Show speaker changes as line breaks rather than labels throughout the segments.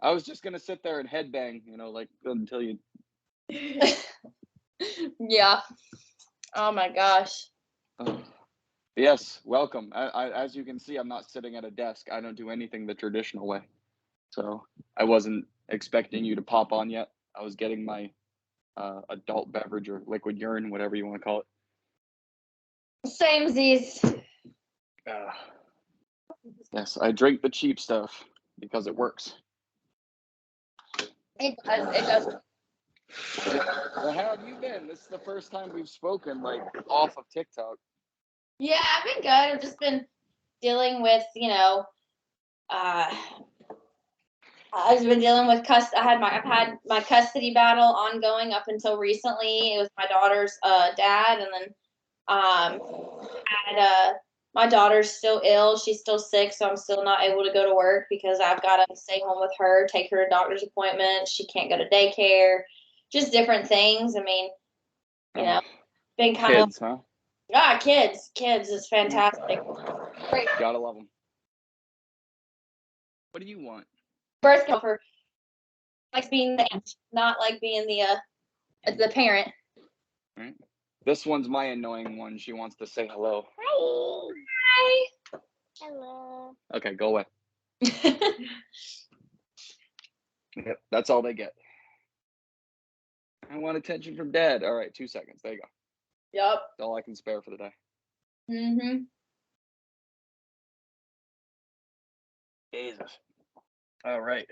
I was just gonna sit there and headbang, like until you.
Yeah. Oh my gosh.
Yes, welcome. As you can see, I'm not sitting at a desk. I don't do anything the traditional way. So I wasn't expecting you to pop on yet. I was getting my adult beverage or liquid urine, whatever you want to call it.
Samesies.
Yes, I drink the cheap stuff because it works.
It does.
Well, how have you been? This is the first time we've spoken off of TikTok.
Yeah, I've been good. I've just been dealing with, I've been dealing with I've had my custody battle ongoing up until recently. It was my daughter's dad, and then my daughter's still ill. She's still sick, so I'm still not able to go to work because I've got to stay home with her, take her to doctor's appointments. She can't go to daycare, just different things. I mean, been kind
Kids, huh?
Kids is fantastic. Great.
Gotta love them. What do you want?
Birth control likes being the aunt, not like being the parent.
Right. This one's my annoying one. She wants to say hello.
Hi.
Hello.
Okay, go away. Yep, that's all they get. I want attention from Dad. All right, 2 seconds. There you go.
Yep.
That's all I can spare for the day.
Mm-hmm.
Jesus. All right.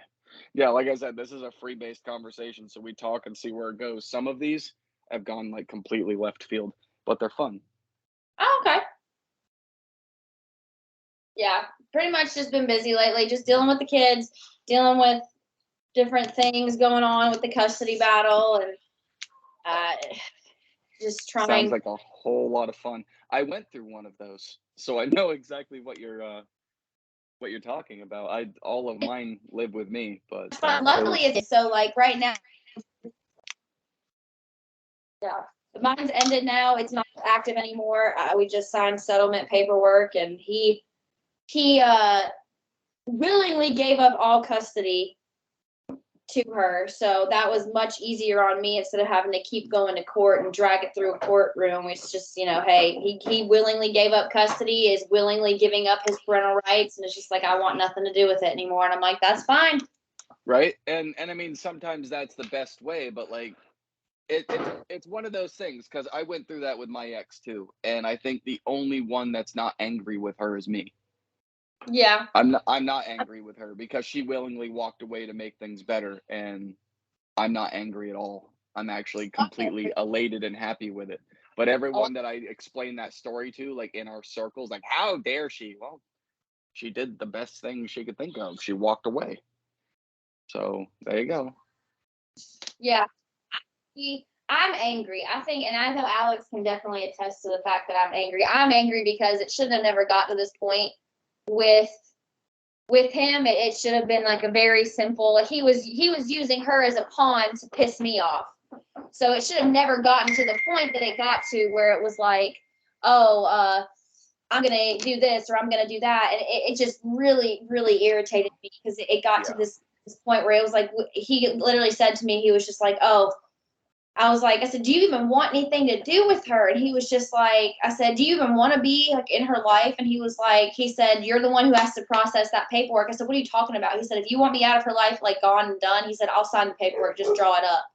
Yeah, like I said, this is a free-based conversation, so we talk and see where it goes. Some of these have gone completely left field, but they're fun.
Oh, okay. Yeah, pretty much just been busy lately, just dealing with the kids, dealing with different things going on with the custody battle, and just trying.
Sounds like a whole lot of fun. I went through one of those, so I know exactly what you're talking about. All of mine live with me, but
luckily it's so right now. Yeah, mine's ended now. It's not active anymore. We just signed settlement paperwork, and he willingly gave up all custody to her, so that was much easier on me instead of having to keep going to court and drag it through a courtroom. It's just, hey, he willingly gave up custody, is willingly giving up his parental rights, and it's just I want nothing to do with it anymore. And I'm like, that's fine.
Right. And I mean, sometimes that's the best way, but it's one of those things, because I went through that with my ex too, and I think the only one that's not angry with her is me.
Yeah.
I'm not angry with her because she willingly walked away to make things better, and I'm not angry at all. I'm actually completely elated and happy with it. But everyone that I explain that story to, in our circles, how dare she? Well, she did the best thing she could think of. She walked away. So there you go.
Yeah. I'm angry. I think, and I know Alex can definitely attest to the fact that I'm angry. I'm angry because it should have never got to this point with him. It should have been a very simple, he was using her as a pawn to piss me off. So it should have never gotten to the point that it got to where it was I'm going to do this or I'm going to do that. And it just really, really irritated me because it got to this point where it was he literally said to me, he was just I said, do you even want anything to do with her? And he was just I said, do you even want to be in her life? And he said, you're the one who has to process that paperwork. I said, what are you talking about? He said, if you want me out of her life, gone and done, he said, I'll sign the paperwork. Just draw it up.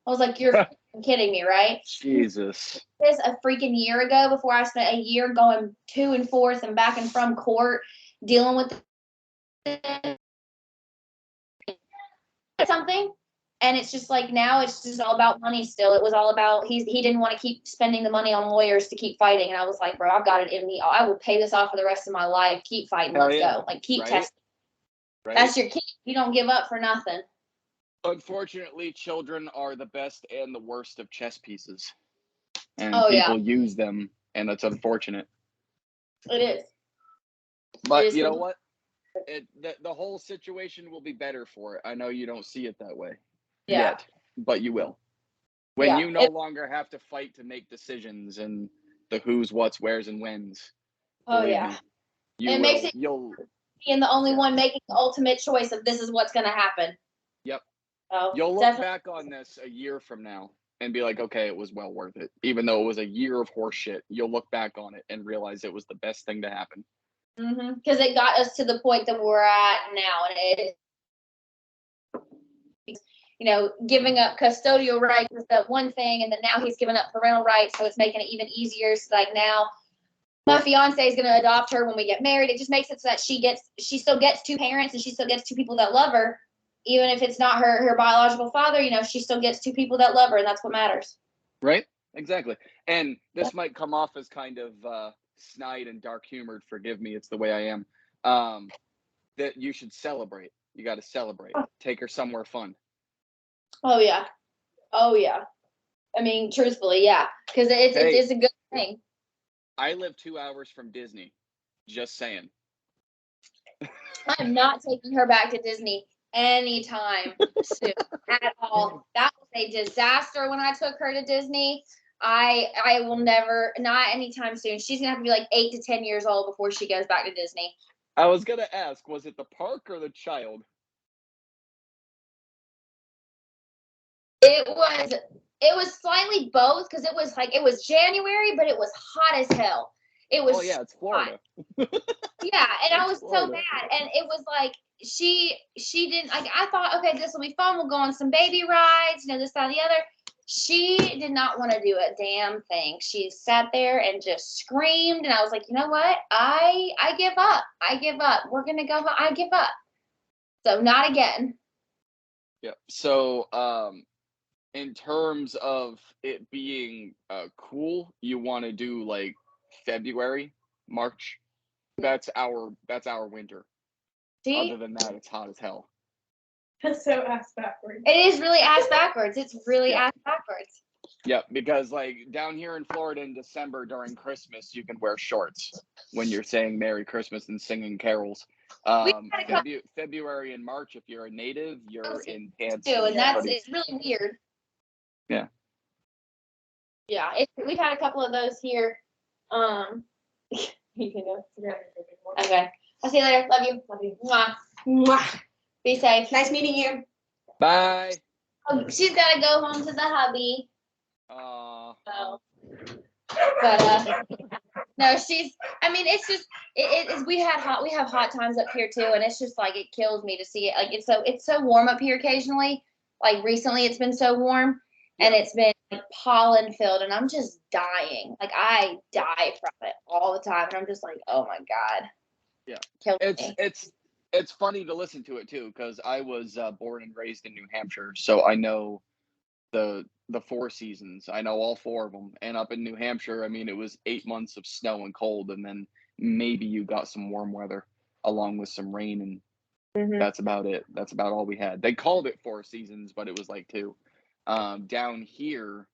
I was like, you're kidding me, right?
Jesus.
This a freaking year ago, before I spent a year going to and forth and back and from court, dealing with something. And it's just now it's just all about money still. It was all about, he didn't want to keep spending the money on lawyers to keep fighting. And I was like, bro, I've got it in me. I will pay this off for the rest of my life. Keep fighting. Let's go. Keep testing. Right? That's your key. You don't give up for nothing.
Unfortunately, children are the best and the worst of chess pieces. And people use them, and it's unfortunate.
It is.
But you know what? The whole situation will be better for it. I know you don't see it that way yet, but you will. When you no longer have to fight to make decisions and the who's, what's, where's, and when's.
Oh, yeah. It makes it being the only one making the ultimate choice of this is what's going to happen. So
You'll look
definitely.
back on this a year from now and be like, okay, it was well worth it. Even though it was a year of horse shit, you'll look back on it and realize it was the best thing to happen.
Because it got us to the point that we're at now, and it, giving up custodial rights is the one thing, and then now he's giving up parental rights, so it's making it even easier. So like now, my fiance is going to adopt her when we get married. It just makes it so that she still gets two parents, and she still gets two people that love her, even if it's not her biological father. She still gets two people that love her, and that's what matters.
Right? Exactly. And this might come off as kind of snide and dark humored. Forgive me, it's the way I am. That you should celebrate. You got to celebrate. Take her somewhere fun.
Oh yeah. I mean, truthfully, yeah, because it's a good thing.
I live 2 hours from Disney. Just saying.
I'm not taking her back to Disney anytime soon at all. That was a disaster when I took her to Disney. I will never, not anytime soon. She's gonna have to be like 8 to 10 years old before she goes back to Disney.
I was gonna ask, was it the park or the child?
It was slightly both, because it was January, but it was hot as hell. It was
it's Florida.
Yeah, and I was
Florida.
so bad, and it was like she didn't like. I thought, okay, this will be fun. We'll go on some baby rides, this, that, and the other. She did not want to do a damn thing. She sat there and just screamed, and I was like, you know what? I give up. I give up. We're gonna go home. I give up. So not again.
Yeah. So, in terms of it being cool, you want to do like February, March. That's our winter.
See?
Other than that, it's hot as hell.
That's so ass backwards.
It is really ass backwards. It's really ass backwards.
Yeah, because like down here in Florida in December during Christmas, you can wear shorts when you're saying Merry Christmas and singing carols. February and March, if you're a native, you're in pants.
Too, and it's really weird.
Yeah.
Yeah, we've had a couple of those here. You can go. Okay. I'll see you later. Love you. Love you. Mwah.
Mwah.
Be safe.
Nice meeting you.
Bye.
Oh, she's got to go home to the hubby.
Oh.
But no, it's just we have hot times up here too, and it's just like it kills me to see it. Like it's so warm up here occasionally. Like recently it's been so warm, and it's been like pollen filled, and I'm just dying. Like I die from it all the time, and I'm just like, oh my God.
Yeah.
Kills me.
It's funny to listen to it too, because I was born and raised in New Hampshire, so I know the four seasons. I know all four of them. And up in New Hampshire, I mean, it was 8 months of snow and cold, and then maybe you got some warm weather along with some rain, and that's about it. That's about all we had. They called it 4 seasons, but it was like 2. Down here,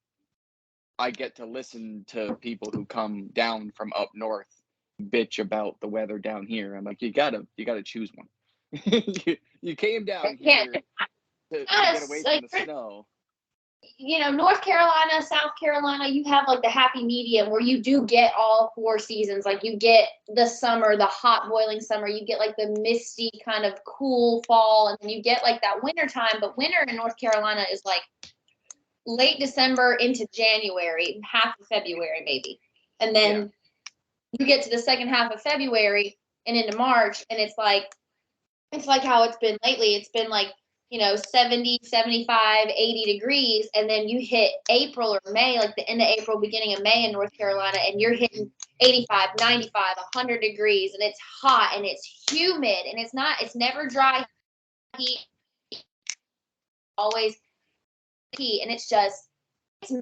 I get to listen to people who come down from up north bitch about the weather down here. I'm like, you gotta choose one. you came down here to get away from the snow.
North Carolina, South Carolina, you have like the happy medium where you do get all 4 seasons. Like you get the summer, the hot boiling summer, you get like the misty kind of cool fall, and then you get like that winter time. But winter in North Carolina is like late December into January, half of February maybe. And then you get to the second half of February and into March, and it's like how it's been lately. It's been like 70, 75, 80 degrees. And then you hit April or May, like the end of April, beginning of May in North Carolina, and you're hitting 85, 95, 100 degrees. And it's hot and it's humid, and it's never dry heat, always heat. And it's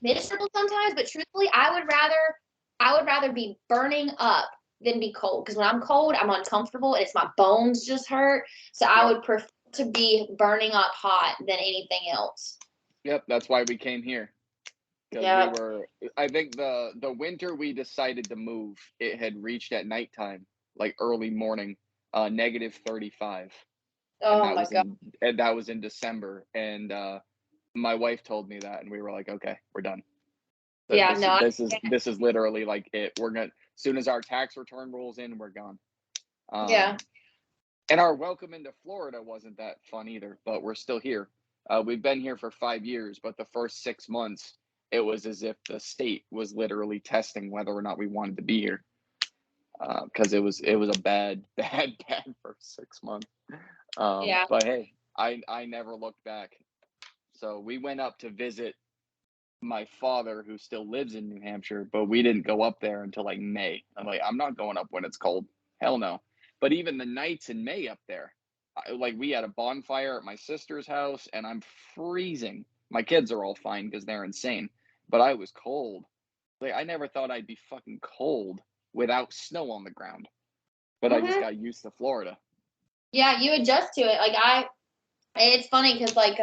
miserable sometimes, but truthfully, I would rather be burning up than be cold. Because when I'm cold, I'm uncomfortable and my bones just hurt. So I would prefer to be burning up hot than anything else.
Yep, that's why we came here.
Yeah.
I think the winter we decided to move, it had reached at nighttime, like early morning, negative 35.
Oh my God.
And that was in December. And my wife told me that, and we were like, okay, we're done. So this is literally like it. We're gonna, as soon as our tax return rolls in, we're gone. And our welcome into Florida wasn't that fun either, but we're still here. We've been here for 5 years, but the first 6 months, it was as if the state was literally testing whether or not we wanted to be here. Because it was a bad first 6 months.
Yeah.
But hey, I never looked back. So we went up to visit my father, who still lives in New Hampshire, but we didn't go up there until like May. I'm like, I'm not going up when it's cold. Hell no. But even the nights in May up there, like we had a bonfire at my sister's house, and I'm freezing. My kids are all fine because they're insane, but I was cold. Like I never thought I'd be fucking cold without snow on the ground, but I just got used to Florida.
Yeah, you adjust to it. Like it's funny because like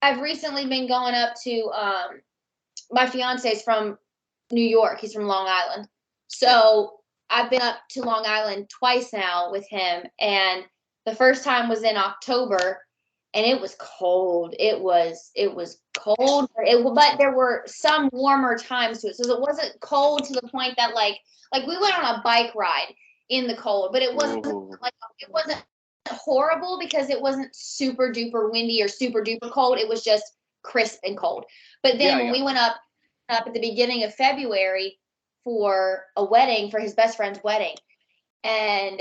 I've recently been going up to my fiance's from New York. He's from Long Island. So I've been up to Long Island twice now with him, and the first time was in October, and it was cold. It was cold, but there were some warmer times to it. So it wasn't cold to the point that like we went on a bike ride in the cold, but it wasn't it wasn't horrible because it wasn't super duper windy or super duper cold. It was just crisp and cold. But then when we went up at the beginning of February for a wedding, for his best friend's wedding, and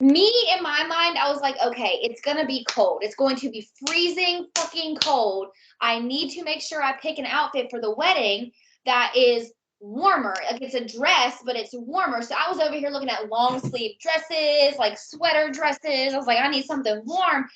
me in my mind, I was like, okay, it's gonna be cold. It's going to be freezing fucking cold. I need to make sure I pick an outfit for the wedding that is warmer. Like it's a dress, but it's warmer. So I was over here looking at long sleeve dresses, like sweater dresses. I was like, I need something warm.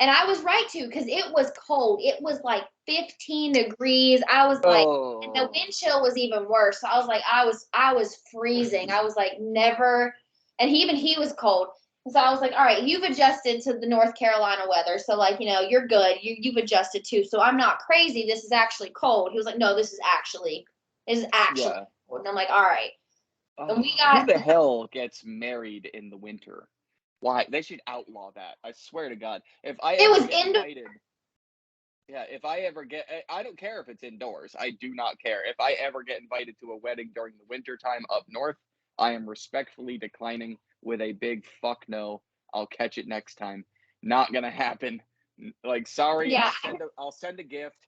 And I was right too, because it was cold. It was like 15 degrees. I was like, and the wind chill was even worse. So I was like, I was freezing. I was like, never. And he was cold. So I was like, all right, you've adjusted to the North Carolina weather. So like, you're good. You've adjusted too. So I'm not crazy. This is actually cold. He was like, no, this is actually cold. And I'm like, all right. And we got.
Who the hell gets married in the winter? Why? They should outlaw that. I swear to God. If I ever get invited, if I ever get, I don't care if it's indoors. I do not care. If I ever get invited to a wedding during the winter time up north, I am respectfully declining with a big fuck no. I'll catch it next time. Not gonna happen. Like, sorry,
Yeah.
I'll send a gift.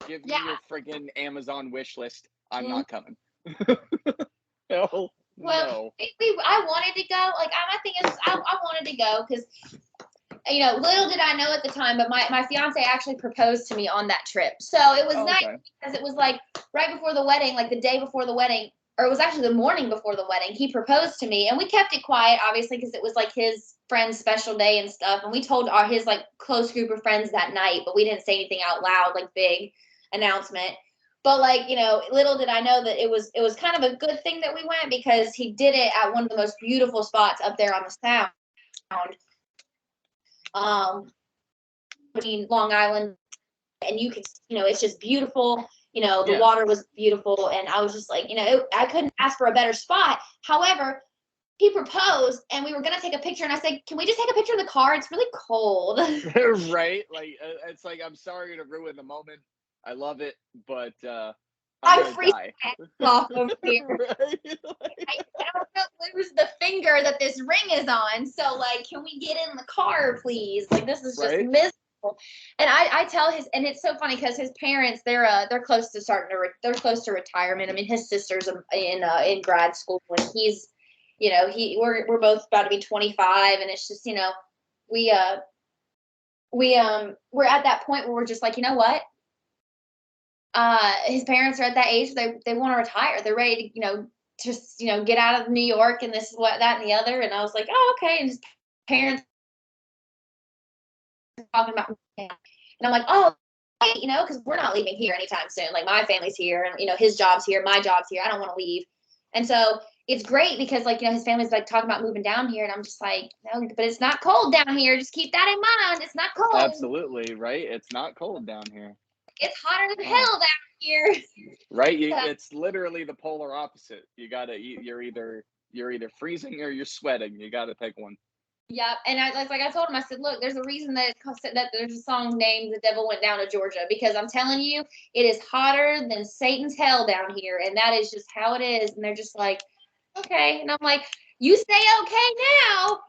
Give me your friggin' Amazon wish list. I'm not coming. Hell no.
I wanted to go. Like, my thing is, I wanted to go because, little did I know at the time, but my fiance actually proposed to me on that trip. So it was nice because it was like right before the wedding, like the day before the wedding, or it was actually the morning before the wedding, he proposed to me, and we kept it quiet, obviously, because it was like his friend's special day and stuff. And we told his like close group of friends that night, but we didn't say anything out loud, like big announcement. But like, little did I know that it was kind of a good thing that we went, because he did it at one of the most beautiful spots up there on the Sound. Between Long Island, and you could, it's just beautiful. The water was beautiful, and I was just like, I couldn't ask for a better spot. However, he proposed, and we were gonna take a picture, and I said, "Can we just take a picture in the car? It's really cold."
Right? Like, it's like, I'm sorry to ruin the moment. I love it, but
I'm freezing off over here.
Right?
I don't know where's the finger that this ring is on. So like, can we get in the car, please? Like, this is just miserable. And I tell and it's so funny because his parents, they're close to they're close to retirement. I mean, his sister's in grad school, and he's, we're both about to be 25, and it's just, we're at that point where we're just like, you know what? His parents are at that age, they want to retire. They're ready to, just, get out of New York, and this is what, that, and the other. And I was like, oh, okay. And his parents talking about, and I'm like, oh, because we're not leaving here anytime soon. Like, my family's here, and, his job's here, my job's here. I don't want to leave. And so it's great because, like, his family's like talking about moving down here, and I'm just like, no, but it's not cold down here. Just keep that in mind. It's not cold.
Absolutely, right? It's not cold down here.
It's hotter than hell down here.
Right? It's literally the polar opposite. You're either freezing or you're sweating. You gotta pick one.
Yeah, and I told him, I said, look, there's a reason that there's a song named "The Devil Went Down to Georgia," because I'm telling you, it is hotter than Satan's hell down here, and that is just how it is. And they're just like, okay, and I'm like, you say okay now.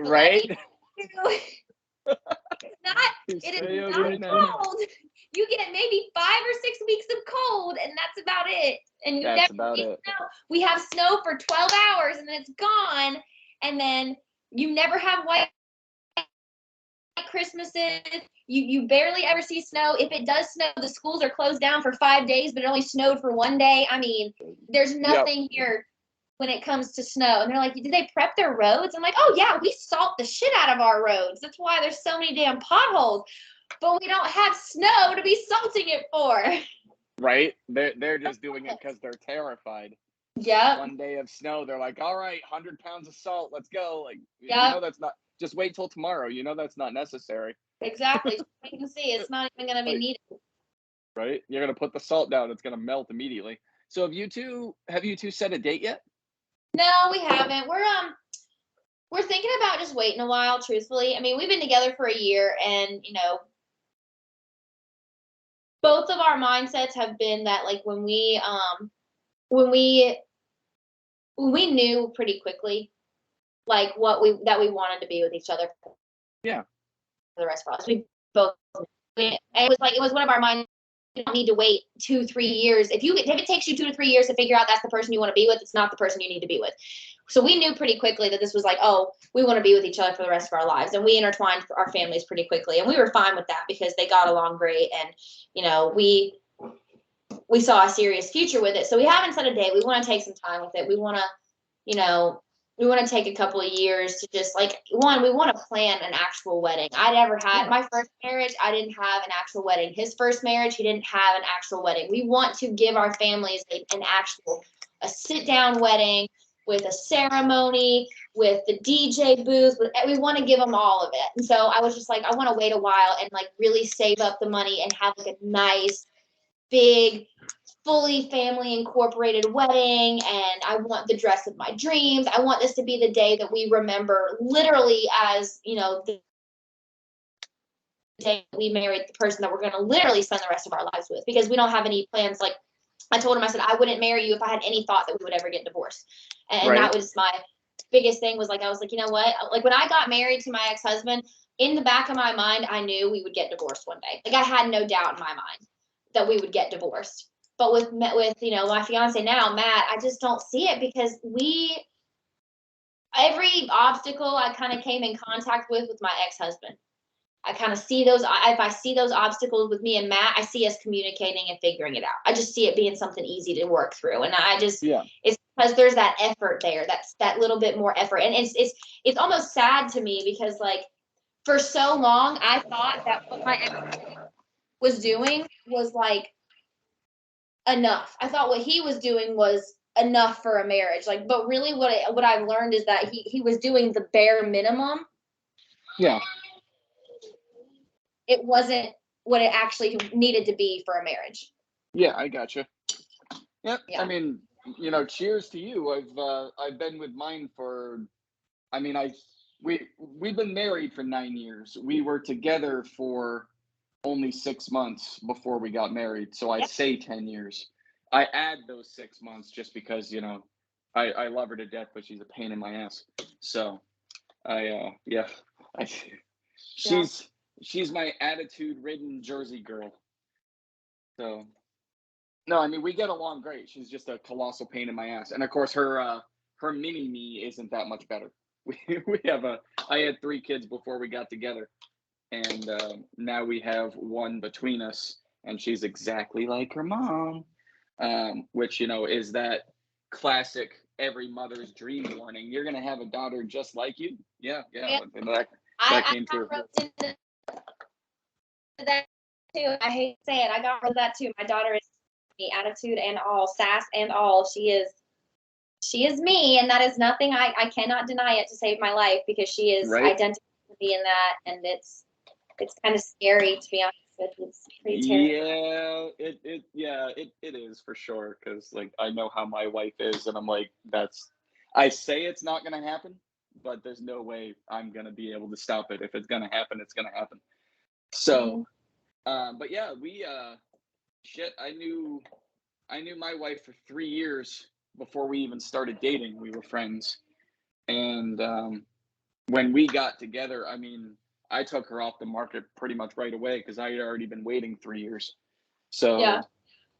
Right?
It's not. It
Stay
is
over
not
now.
cold. You get maybe 5 or 6 weeks of cold, and that's about it. And you
That's
never
about
see
it.
snow. We have snow for 12 hours, and then it's gone. And then you never have white Christmases. You barely ever see snow. If it does snow, the schools are closed down for 5 days, but it only snowed for 1 day. I mean, there's nothing here when it comes to snow. And they're like, did they prep their roads? I'm like, oh yeah, we salt the shit out of our roads. That's why there's so many damn potholes. But we don't have snow to be salting it for.
Right? They're just doing it because they're terrified.
Yep.
1 day of snow, they're like, all right, 100 pounds of salt, let's go. Like,
Yep.
you know, that's not, just wait till tomorrow. You know, that's not necessary.
Exactly. You can see it's not even going to be needed.
Right? You're going to put the salt down. It's going to melt immediately. So have you two set a date yet?
No, we haven't. We're thinking about just waiting a while, truthfully. I mean, we've been together for a year, and, you know, both of our mindsets have been that, like, when we knew pretty quickly, like, that we wanted to be with each other for
Yeah.
the rest of our lives. We both, and it was one of our minds. You don't need to wait 2-3 years. If it takes you 2 to 3 years to figure out that's the person you want to be with, it's not the person you need to be with. So we knew pretty quickly that this was like, oh, we want to be with each other for the rest of our lives. And we intertwined our families pretty quickly. And we were fine with that because they got along great. And, you know, we saw a serious future with it. So we haven't set a date. We want to take some time with it. We want to, you know, we want to take a couple of years to just we want to plan an actual wedding. I never had my first marriage. I didn't have an actual wedding. His first marriage, he didn't have an actual wedding. We want to give our families a sit down wedding with a ceremony, with the DJ booth. We want to give them all of it. And so I was just like, I want to wait a while and like really save up the money and have like a nice, big, fully family incorporated wedding, and I want the dress of my dreams. I want this to be the day that we remember literally as, you know, the day we married the person that we're going to literally spend the rest of our lives with, because we don't have any plans. Like I told him, I said, I wouldn't marry you if I had any thought that we would ever get divorced. And
Right.
that was my biggest thing, was like, I was like, you know what? Like when I got married to my ex-husband, in the back of my mind, I knew we would get divorced one day. Like I had no doubt in my mind that we would get divorced. But with you know, my fiance now, Matt, I just don't see it, because every obstacle I kind of came in contact with my ex-husband, I kind of see those. If I see those obstacles with me and Matt, I see us communicating and figuring it out. I just see it being something easy to work through, and it's because there's that effort there. That's that little bit more effort, and it's almost sad to me, because like for so long I thought that what my ex was doing was like enough. I thought what he was doing was enough for a marriage. Like, but really what I've learned is that he was doing the bare minimum.
Yeah.
It wasn't what it actually needed to be for a marriage.
Yeah, I gotcha. Yep.
Yeah.
I mean, you know, cheers to you. I've been with mine for, I mean, we've been married for 9 years. We were together for only 6 months before we got married. So I say 10 years. I add those 6 months just because, you know, I love her to death, but she's a pain in my ass. So she's my attitude-ridden Jersey girl. So no, I mean, we get along great. She's just a colossal pain in my ass. And of course her mini me isn't that much better. I had 3 kids before we got together. And now we have 1 between us, and she's exactly like her mom, which, you know, is that classic every mother's dream warning. You're going to have a daughter just like you. Yeah. And that came true.
I got into that too. I hate to say it. I got rid of that too. My daughter is me, attitude and all, sass and all. She is me, and that is nothing. I cannot deny it to save my life, because she is identical to me in that, and it's kind of scary, to be honest with you. It's pretty terrible.
Yeah, it is for sure, because like I know how my wife is, and I'm like, I say it's not gonna happen, but there's no way I'm gonna be able to stop it. If it's gonna happen, it's gonna happen. So but yeah, I knew my wife for 3 years before we even started dating. We were friends, and when we got together, I mean, I took her off the market pretty much right away because I had already been waiting 3 years. So
Yeah.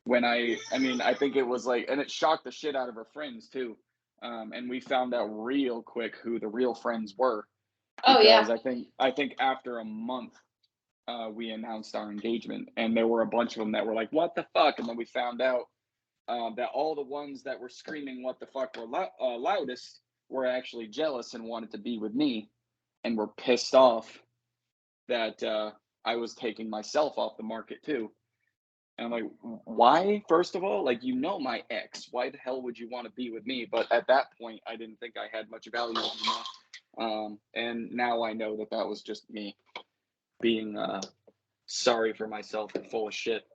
when I mean, I think it was like, and it shocked the shit out of her friends too. And we found out real quick who the real friends were.
Oh yeah.
Because I think after a month, we announced our engagement, and there were a bunch of them that were like, "What the fuck?" And then we found out that all the ones that were screaming "What the fuck" were loudest were actually jealous and wanted to be with me, and were pissed off that I was taking myself off the market too. And I'm like, why? First of all, like, you know, my ex, why the hell would you want to be with me? But at that point, I didn't think I had much value anymore. And now I know that that was just me being sorry for myself and full of shit.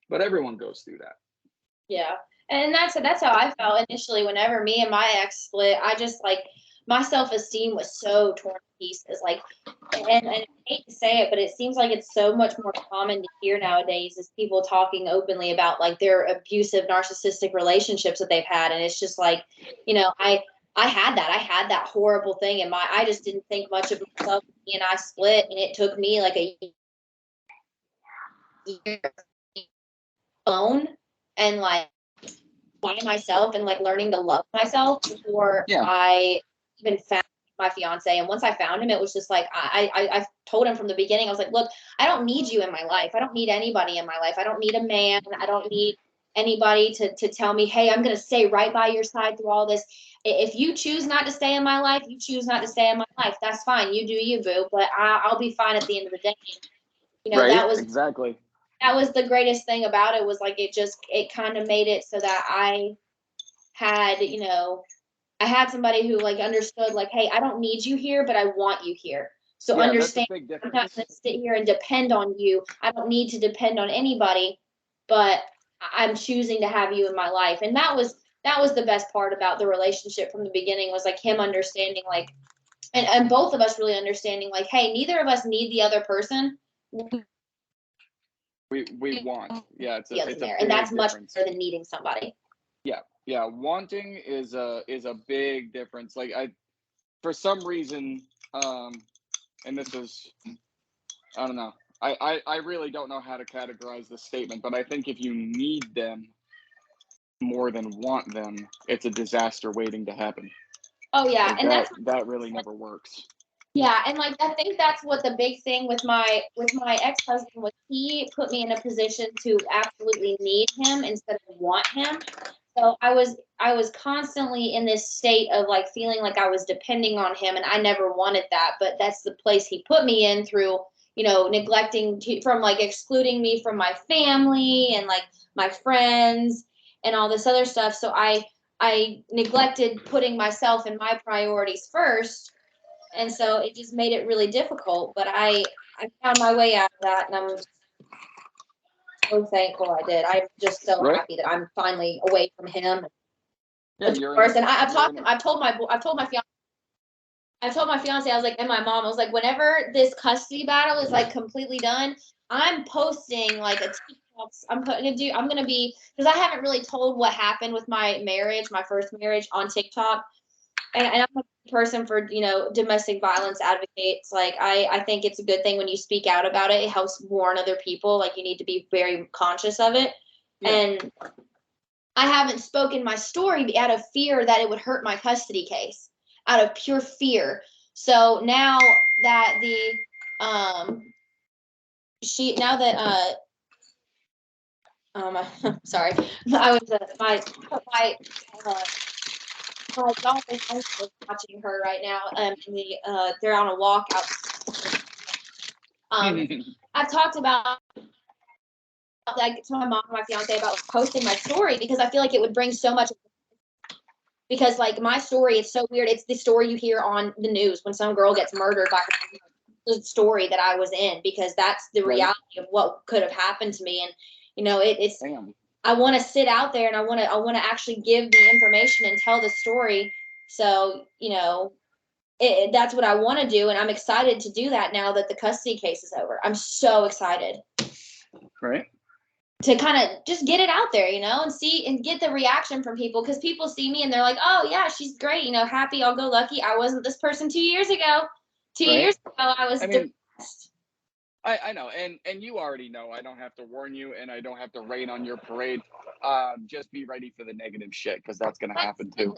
But everyone goes through that.
Yeah. And that's how I felt initially whenever me and my ex split. I just like my self-esteem was so torn to pieces. Like, and I hate to say it, but it seems like it's so much more common to hear nowadays is people talking openly about like their abusive narcissistic relationships that they've had. And it's just like, you know, I had that horrible thing in I just didn't think much of myself. Me and I split, and it took me like a year alone and like find myself and like learning to love myself before I even found my fiance. And once I found him, it was just like I told him from the beginning, I was like, look, I don't need you in my life. I don't need anybody in my life. I don't need a man. I don't need anybody to tell me, hey, I'm gonna stay right by your side through all this. If you choose not to stay in my life, you choose not to stay in my life. That's fine. You do you, boo. But I'll be fine at the end of the day. You know,
right?
that was
exactly.
That was the greatest thing about it was like it kind of made it so that I had, you know, I had somebody who like understood like, hey, I don't need you here, but I want you here. So understand,
that's a big
I'm not
difference.
going to sit here and depend on you. I don't need to depend on anybody, but I'm choosing to have you in my life. And that was the best part about the relationship from the beginning was like him understanding like, and both of us really understanding like, hey, neither of us need the other person.
We want. Yeah, it's a
Feels in there,
big
and that's much
difference.
better than needing somebody.
Yeah, wanting is a big difference. Like for some reason, and this is, I don't know. I really don't know how to categorize this statement, but I think if you need them more than want them, it's a disaster waiting to happen.
Oh yeah,
Like
and
that really never works.
yeah, and like I think that's what the big thing with my ex-husband was. He put me in a position to absolutely need him instead of want him. So I was constantly in this state of like feeling like I was depending on him, and I never wanted that. But that's the place he put me in through, you know, from like excluding me from my family and like my friends and all this other stuff. So I neglected putting myself and my priorities first, and so it just made it really difficult. But I found my way out of that, and I'm so thankful I did. I'm just so
Right?
happy that I'm finally away from him.
Yeah,
And I've told my fiance, I was like, and my mom, I was like, whenever this custody battle is like completely done, I'm posting like a TikTok. I'm gonna be, because I haven't really told what happened with my marriage, my first marriage, on TikTok. And I'm a person for, you know, domestic violence advocates. Like I think it's a good thing when you speak out about it. It helps warn other people. Like you need to be very conscious of it.
Yeah.
And I haven't spoken my story out of fear that it would hurt my custody case, out of pure fear. So now that sorry, I was my daughter's uncle is watching her right now. They're on a walk out. I've talked about like to my mom and my fiance about posting my story because I feel like it would bring so much. Because like my story, it's so weird. It's the story you hear on the news when some girl gets murdered by the story that I was in, because that's the reality of what could have happened to me. And you know, it's
Damn.
I want to sit out there and I want to actually give the information and tell the story. So you know, that's what I want to do, and I'm excited to do that now that the custody case is over. I'm so excited.
Right.
to kind of just get it out there, and see and get the reaction from people, because people see me and they're like, oh yeah, she's great, happy, all go lucky. I wasn't this person 2 years ago. 2
Right.
years ago, I was depressed.
I know, and you already know. I don't have to warn you, and I don't have to rain on your parade. Just be ready for the negative shit, because that's gonna happen too.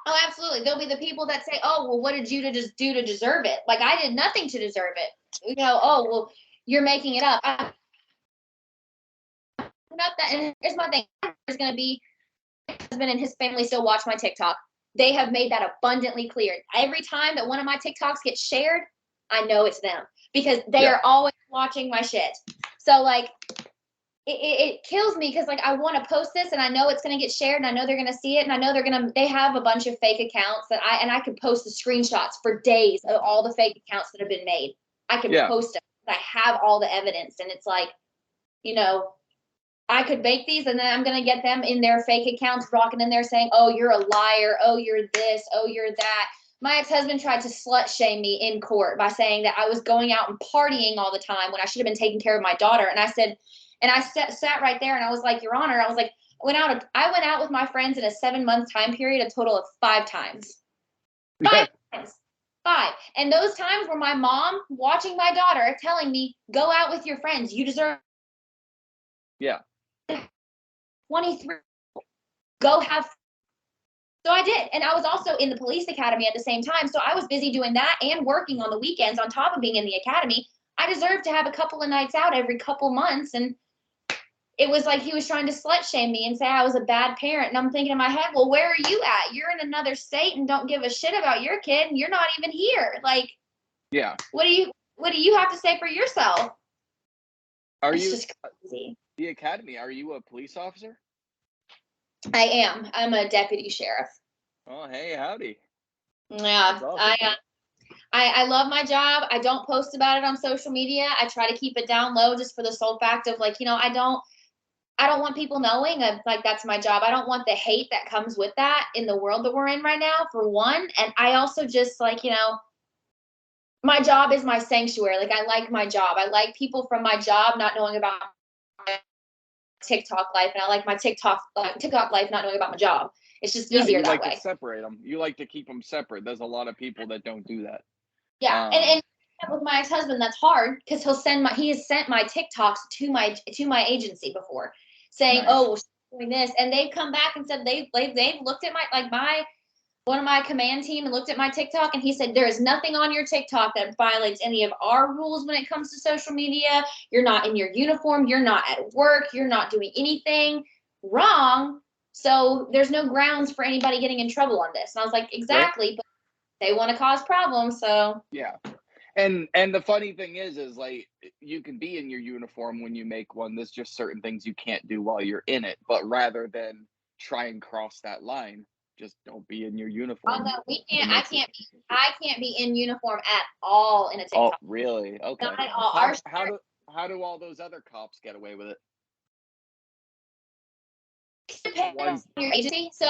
Oh, absolutely. There'll be the people that say, oh, well, what did you just do to deserve it? Like, I did nothing to deserve it. Oh, well, you're making it up. Not that. And here's my thing. There's going to be my husband and his family still watch my TikTok. They have made that abundantly clear. Every time that one of my TikToks gets shared, I know it's them, because they are always watching my shit. So, like, it kills me, because like I want to post this and I know it's going to get shared and I know they're going to see it and I know they have a bunch of fake accounts that I could post the screenshots for days of all the fake accounts that have been made. I can post them. I have all the evidence, and it's like, I could bake these and then I'm going to get them in their fake accounts rocking in there saying, oh, you're a liar. Oh, you're this. Oh, you're that. My ex-husband tried to slut shame me in court by saying that I was going out and partying all the time when I should have been taking care of my daughter. And I said, and I sat right there and I was like, Your Honor, I was like, I went out with my friends in a 7-month time period, a total of 5 times. 5 times. 5. And those times were my mom watching my daughter telling me, go out with your friends. You deserve 23. Go have. So I did. And I was also in the police academy at the same time. So I was busy doing that and working on the weekends on top of being in the academy. I deserved to have a couple of nights out every couple months. And it was like he was trying to slut shame me and say I was a bad parent. And I'm thinking in my head, well, where are you at? You're in another state and don't give a shit about your kid. And you're not even here. Like, what do you have to say for yourself? It's just crazy.
The academy, are you a police officer?
I am. I'm a deputy sheriff.
Oh, hey, howdy.
Yeah. Awesome. I love my job. I don't post about it on social media. I try to keep it down low, just for the sole fact of like, I don't want people knowing like that's my job. I don't want the hate that comes with that in the world that we're in right now, for one. And I also just like, my job is my sanctuary. Like, I like my job. I like people from my job not knowing about my TikTok life, and I like my TikTok life not knowing about my job. It's just easier that way.
You like to separate them. You like to keep them separate. There's a lot of people that don't do that.
Yeah, and with my ex-husband, that's hard, because he has sent my TikToks to my agency before, saying, "Oh, well, she's doing this," and they've come back and said they've looked at one of my command team and looked at my TikTok, and he said, there is nothing on your TikTok that violates any of our rules when it comes to social media. You're not in your uniform. You're not at work. You're not doing anything wrong. So there's no grounds for anybody getting in trouble on this. And I was like, exactly, right. But they want to cause problems. So
yeah. And the funny thing is like, you can be in your uniform when you make one. There's just certain things you can't do while you're in it. But rather than try and cross that line, just don't be in your uniform.
Oh no, we can't. I can't be in uniform at all in a TikTok.
Oh, really? Okay.
Not at all.
How do all those other cops get away with it?
Depends on your agency. So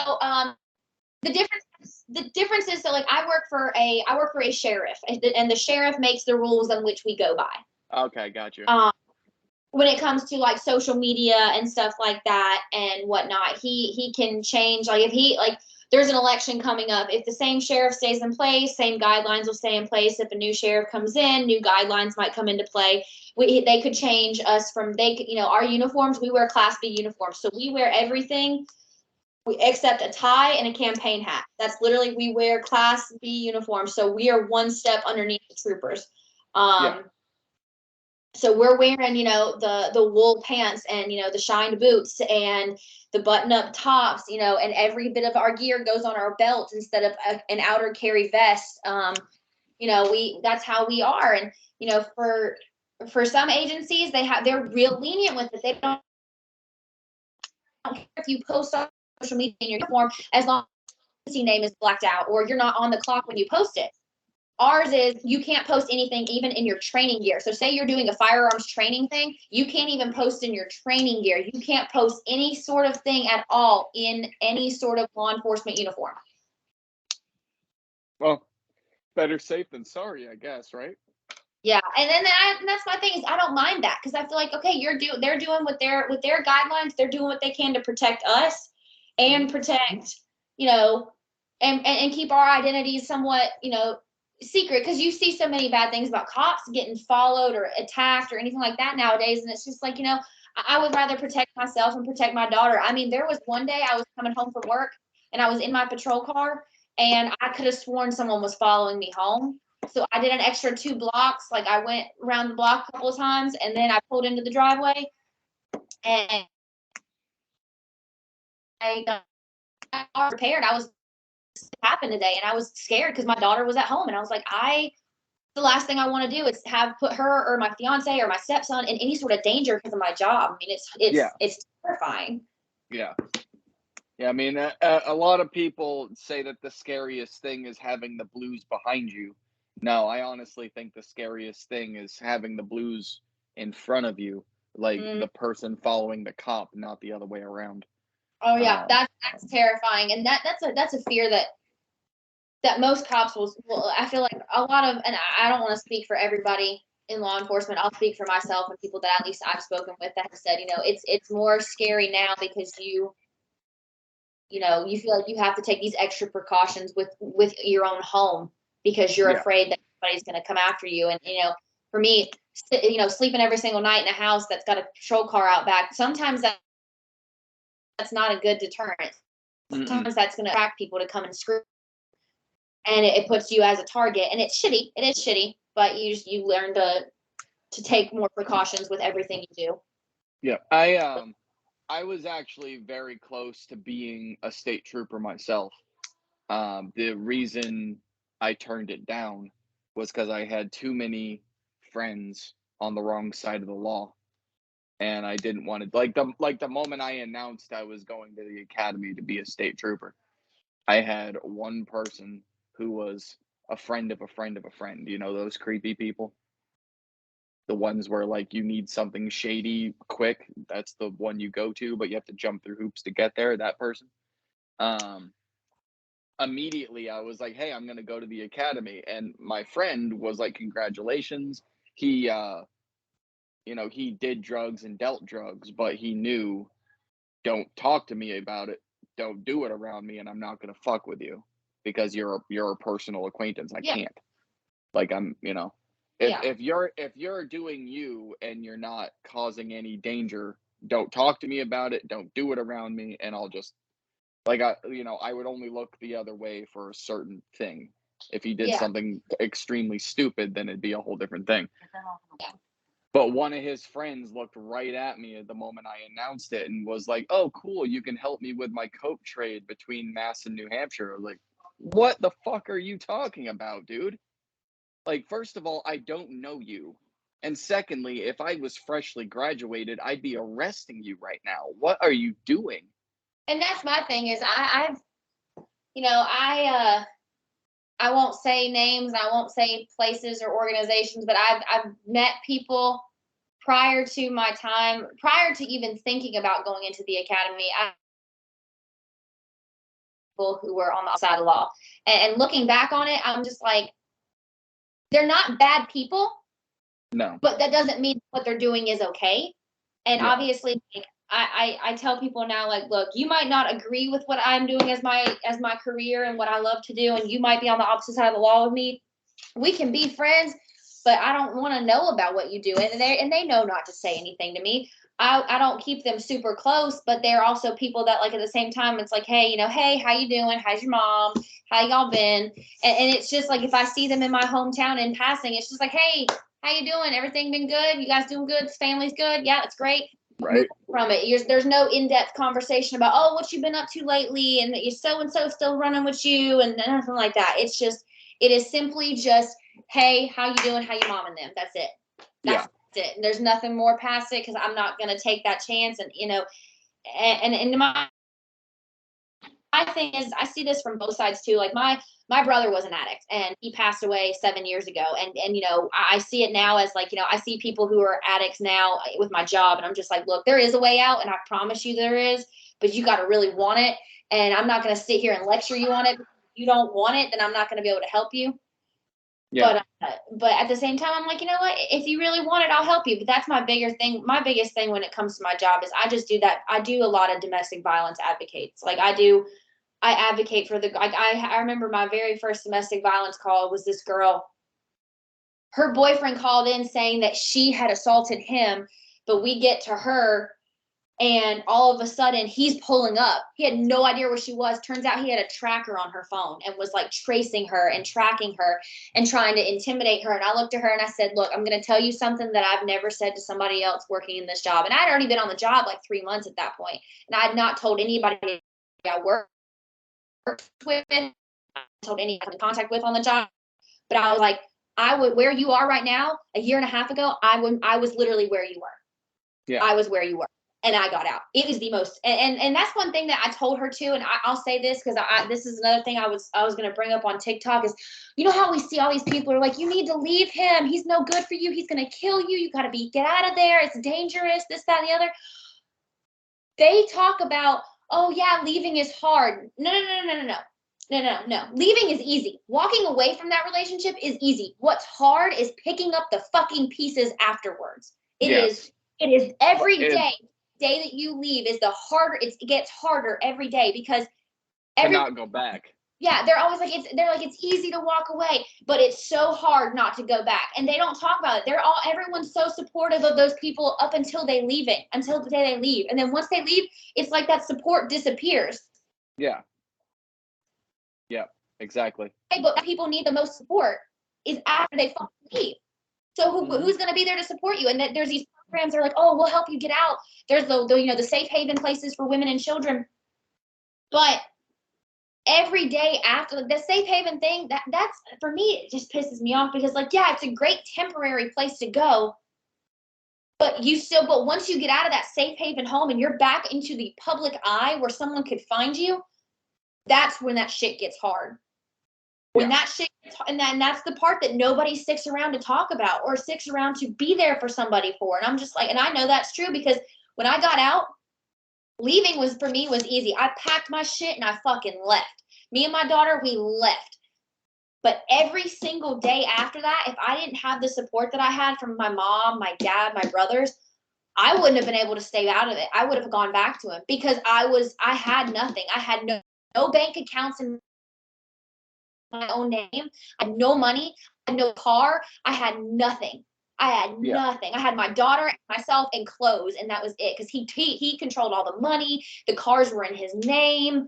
the difference is, so like I work for a sheriff, and the sheriff makes the rules on which we go by.
Okay, got you.
When it comes to like social media and stuff like that and whatnot, he can change. Like if there's an election coming up, if the same sheriff stays in place, same guidelines will stay in place. If a new sheriff comes in, new guidelines might come into play. They could change us from our uniforms. We wear Class B uniforms, so we wear everything except a tie and a campaign hat. That's literally, we wear Class B uniforms, so we are one step underneath the troopers. So we're wearing, the wool pants and, the shined boots and the button-up tops, and every bit of our gear goes on our belt instead of an outer carry vest. That's how we are. And, for some agencies, they're real lenient with it. They don't care if you post on social media in your uniform, as long as the agency name is blacked out or you're not on the clock when you post it. Ours is, you can't post anything even in your training gear. So say you're doing a firearms training thing, you can't even post in your training gear. You can't post any sort of thing at all in any sort of law enforcement uniform.
Well, better safe than sorry, I guess, right?
Yeah, and then and that's my thing is I don't mind that because I feel like okay, they're doing what with their guidelines, they're doing what they can to protect us and protect, you know, and keep our identities somewhat, secret because you see so many bad things about cops getting followed or attacked or anything like that nowadays, and it's just like I would rather protect myself and protect my daughter. I mean, there was one day I was coming home from work and I was in my patrol car and I could have sworn someone was following me home. So I did an extra 2 blocks. Like I went around the block a couple of times and then I pulled into the driveway and I got prepared. I was happened today and I was scared because my daughter was at home and I was like, the last thing I want to do is put her or my fiance or my stepson in any sort of danger because of my job. I mean, it's terrifying.
Yeah. Yeah, I mean, a lot of people say that the scariest thing is having the blues behind you. No, I honestly think the scariest thing is having the blues in front of you, like the person following the cop, not the other way around.
Oh yeah, that's terrifying, and that's a fear that most cops will. I feel like a lot of, and I don't want to speak for everybody in law enforcement. I'll speak for myself and people that at least I've spoken with that have said, it's more scary now because you feel like you have to take these extra precautions with your own home because you're afraid that somebody's going to come after you. And, for me, sleeping every single night in a house that's got a patrol car out back, sometimes that's not a good deterrent. Sometimes that's going to attract people to come and screw. And it puts you as a target. And it's shitty. It is shitty. But you learn to take more precautions with everything you do.
Yeah. I was actually very close to being a state trooper myself. The reason I turned it down was because I had too many friends on the wrong side of the law, and I didn't want to like the moment I announced I was going to the academy to be a state trooper, I had one person who was a friend of a friend of a friend. You know those creepy people? The ones where like you need something shady quick, that's the one you go to, but you have to jump through hoops to get there, that person. Um, Immediately I was like, "Hey, I'm going to go to the academy." And my friend was like, "Congratulations." He he did drugs and dealt drugs, but he knew, "Don't talk to me about it. Don't do it around me and I'm not going to fuck with you because you're a personal acquaintance. I can't." Like if you're doing you and you're not causing any danger, don't talk to me about it. Don't do it around me, and I'll just I would only look the other way for a certain thing. If he did something extremely stupid, then it'd be a whole different thing. But one of his friends looked right at me at the moment I announced it and was like, "Oh, cool, you can help me with my coke trade between Mass and New Hampshire." I was like, "What the fuck are you talking about, dude?" Like, first of all, I don't know you. And secondly, if I was freshly graduated, I'd be arresting you right now. What are you doing?
And that's my thing is I won't say names, I won't say places or organizations, but I've met people prior to even thinking about going into the academy. People who were on the outside of law, and looking back on it, I'm just like, they're not bad people.
No.
But that doesn't mean what they're doing is okay. And obviously, like, I tell people now, like, look, you might not agree with what I'm doing as my career and what I love to do, and you might be on the opposite side of the law with me. We can be friends, but I don't want to know about what you do, and they know not to say anything to me. I don't keep them super close, but they're also people that, like, at the same time, it's like, hey, hey, how you doing? How's your mom? How y'all been? And it's just like, if I see them in my hometown in passing, it's just like, hey, how you doing? Everything been good? You guys doing good? Family's good? Yeah, it's great.
Right.
From it, there's no in-depth conversation about, oh, what you been up to lately, and that you so and so still running with you, and nothing like that. It is simply just, hey, how you doing? How you mom and them? That's it. That's it. And there's nothing more past it because I'm not gonna take that chance. And and my thing is, I see this from both sides too. Like my brother was an addict and he passed away 7 years ago. And I see it now as like, I see people who are addicts now with my job. And I'm just like, look, there is a way out. And I promise you there is, but you got to really want it. And I'm not going to sit here and lecture you on it. If you don't want it, then I'm not going to be able to help you.
Yeah.
But at the same time, I'm like, you know what? If you really want it, I'll help you. But that's my bigger thing. My biggest thing when it comes to my job is I just do that. I do a lot of domestic violence advocates. Like I advocate for the, like, I remember my very first domestic violence call was this girl. Her boyfriend called in saying that she had assaulted him, but we get to her and all of a sudden he's pulling up. He had no idea where she was. Turns out he had a tracker on her phone and was like tracing her and tracking her and trying to intimidate her. And I looked at her and I said, look, I'm going to tell you something that I've never said to somebody else working in this job. And I'd already been on the job like 3 months at that point, and I had not told anybody I worked with, told anyone I was in contact with on the job. But I was like, I would, where you are right now, a year and a half ago, I was literally where you were.
Yeah.
I was where you were. And I got out. It was the most, and that's one thing that I told her too. And I'll say this because this is another thing I was going to bring up on TikTok is, you know how we see all these people are like, you need to leave him. He's no good for you. He's going to kill you. You got to get out of there. It's dangerous. This, that, and the other. They talk about, oh yeah, leaving is hard. No. Leaving is easy. Walking away from that relationship is easy. What's hard is picking up the fucking pieces afterwards. It is every day that you leave is the harder, it gets harder every day because
to not go back.
Yeah, they're always like, it's easy to walk away, but it's so hard not to go back. And they don't talk about it. Everyone's so supportive of those people up until the day they leave. And then once they leave, it's like that support disappears.
Yeah. Yeah, exactly.
But people need the most support is after they fucking leave. So who's going to be there to support you? And there's these programs that are like, oh, we'll help you get out. There's the safe haven places for women and children. But every day after the safe haven thing, that's for me, it just pisses me off because like, yeah, it's a great temporary place to go. But once you get out of that safe haven home and you're back into the public eye where someone could find you, that's when that shit gets hard. When that shit, and that's the part that nobody sticks around to talk about or sticks around to be there for somebody for. And I'm just like, and I know that's true because when I got out, leaving was easy. I packed my shit and I fucking left. Me and my daughter, we left. But every single day after that, if I didn't have the support that I had from my mom, my dad, my brothers, I wouldn't have been able to stay out of it. I would have gone back to him because I had nothing. I had no bank accounts in my own name. I had no money. I had no car. I had nothing. Nothing. I had my daughter, myself, and clothes, and that was it. Because he controlled all the money. The cars were in his name.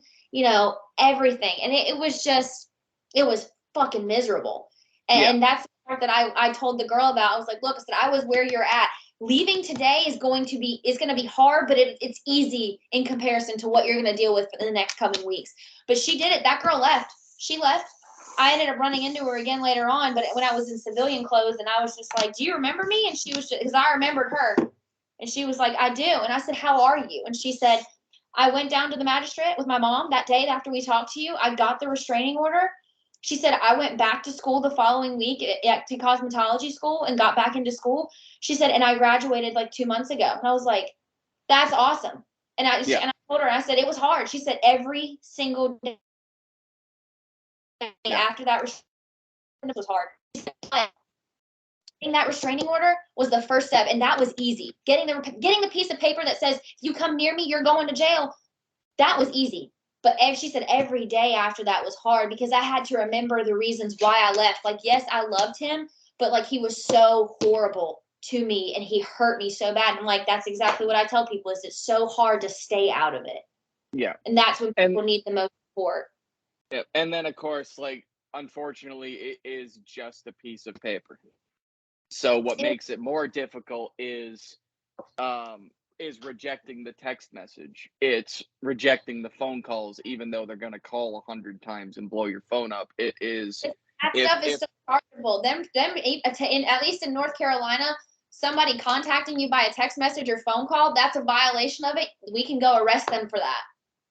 Everything, and it was fucking miserable. And that's the part that I told the girl about. I was like, look, I said, I was where you're at. Leaving today is going to be hard, but it's easy in comparison to what you're going to deal with in the next coming weeks. But she did it. That girl left. She left. I ended up running into her again later on, but when I was in civilian clothes, and I was just like, do you remember me? And she was because I remembered her. And she was like, I do. And I said, how are you? And she said, I went down to the magistrate with my mom that day after we talked to you. I got the restraining order. She said, I went back to school the following week to cosmetology school and got back into school. She said, and I graduated like 2 months ago. And I was like, that's awesome. And I told her, I said, it was hard. She said, every single day after that was hard. Getting that restraining order was the first step, and that was easy. Getting the piece of paper that says, if you come near me, you're going to jail, that was easy. But she said every day after that was hard because I had to remember the reasons why I left. Like, yes, I loved him, but like he was so horrible to me and he hurt me so bad. And like, that's exactly what I tell people is it's so hard to stay out of it.
Yeah.
And that's when people need the most support.
Yeah. And then of course, like, unfortunately, it is just a piece of paper. So what makes it more difficult is rejecting the text message. It's rejecting the phone calls, even though they're going to call 100 times and blow your phone up. It is.
That stuff is so chargeable. At least in North Carolina, somebody contacting you by a text message or phone call, that's a violation of it. We can go arrest them for that.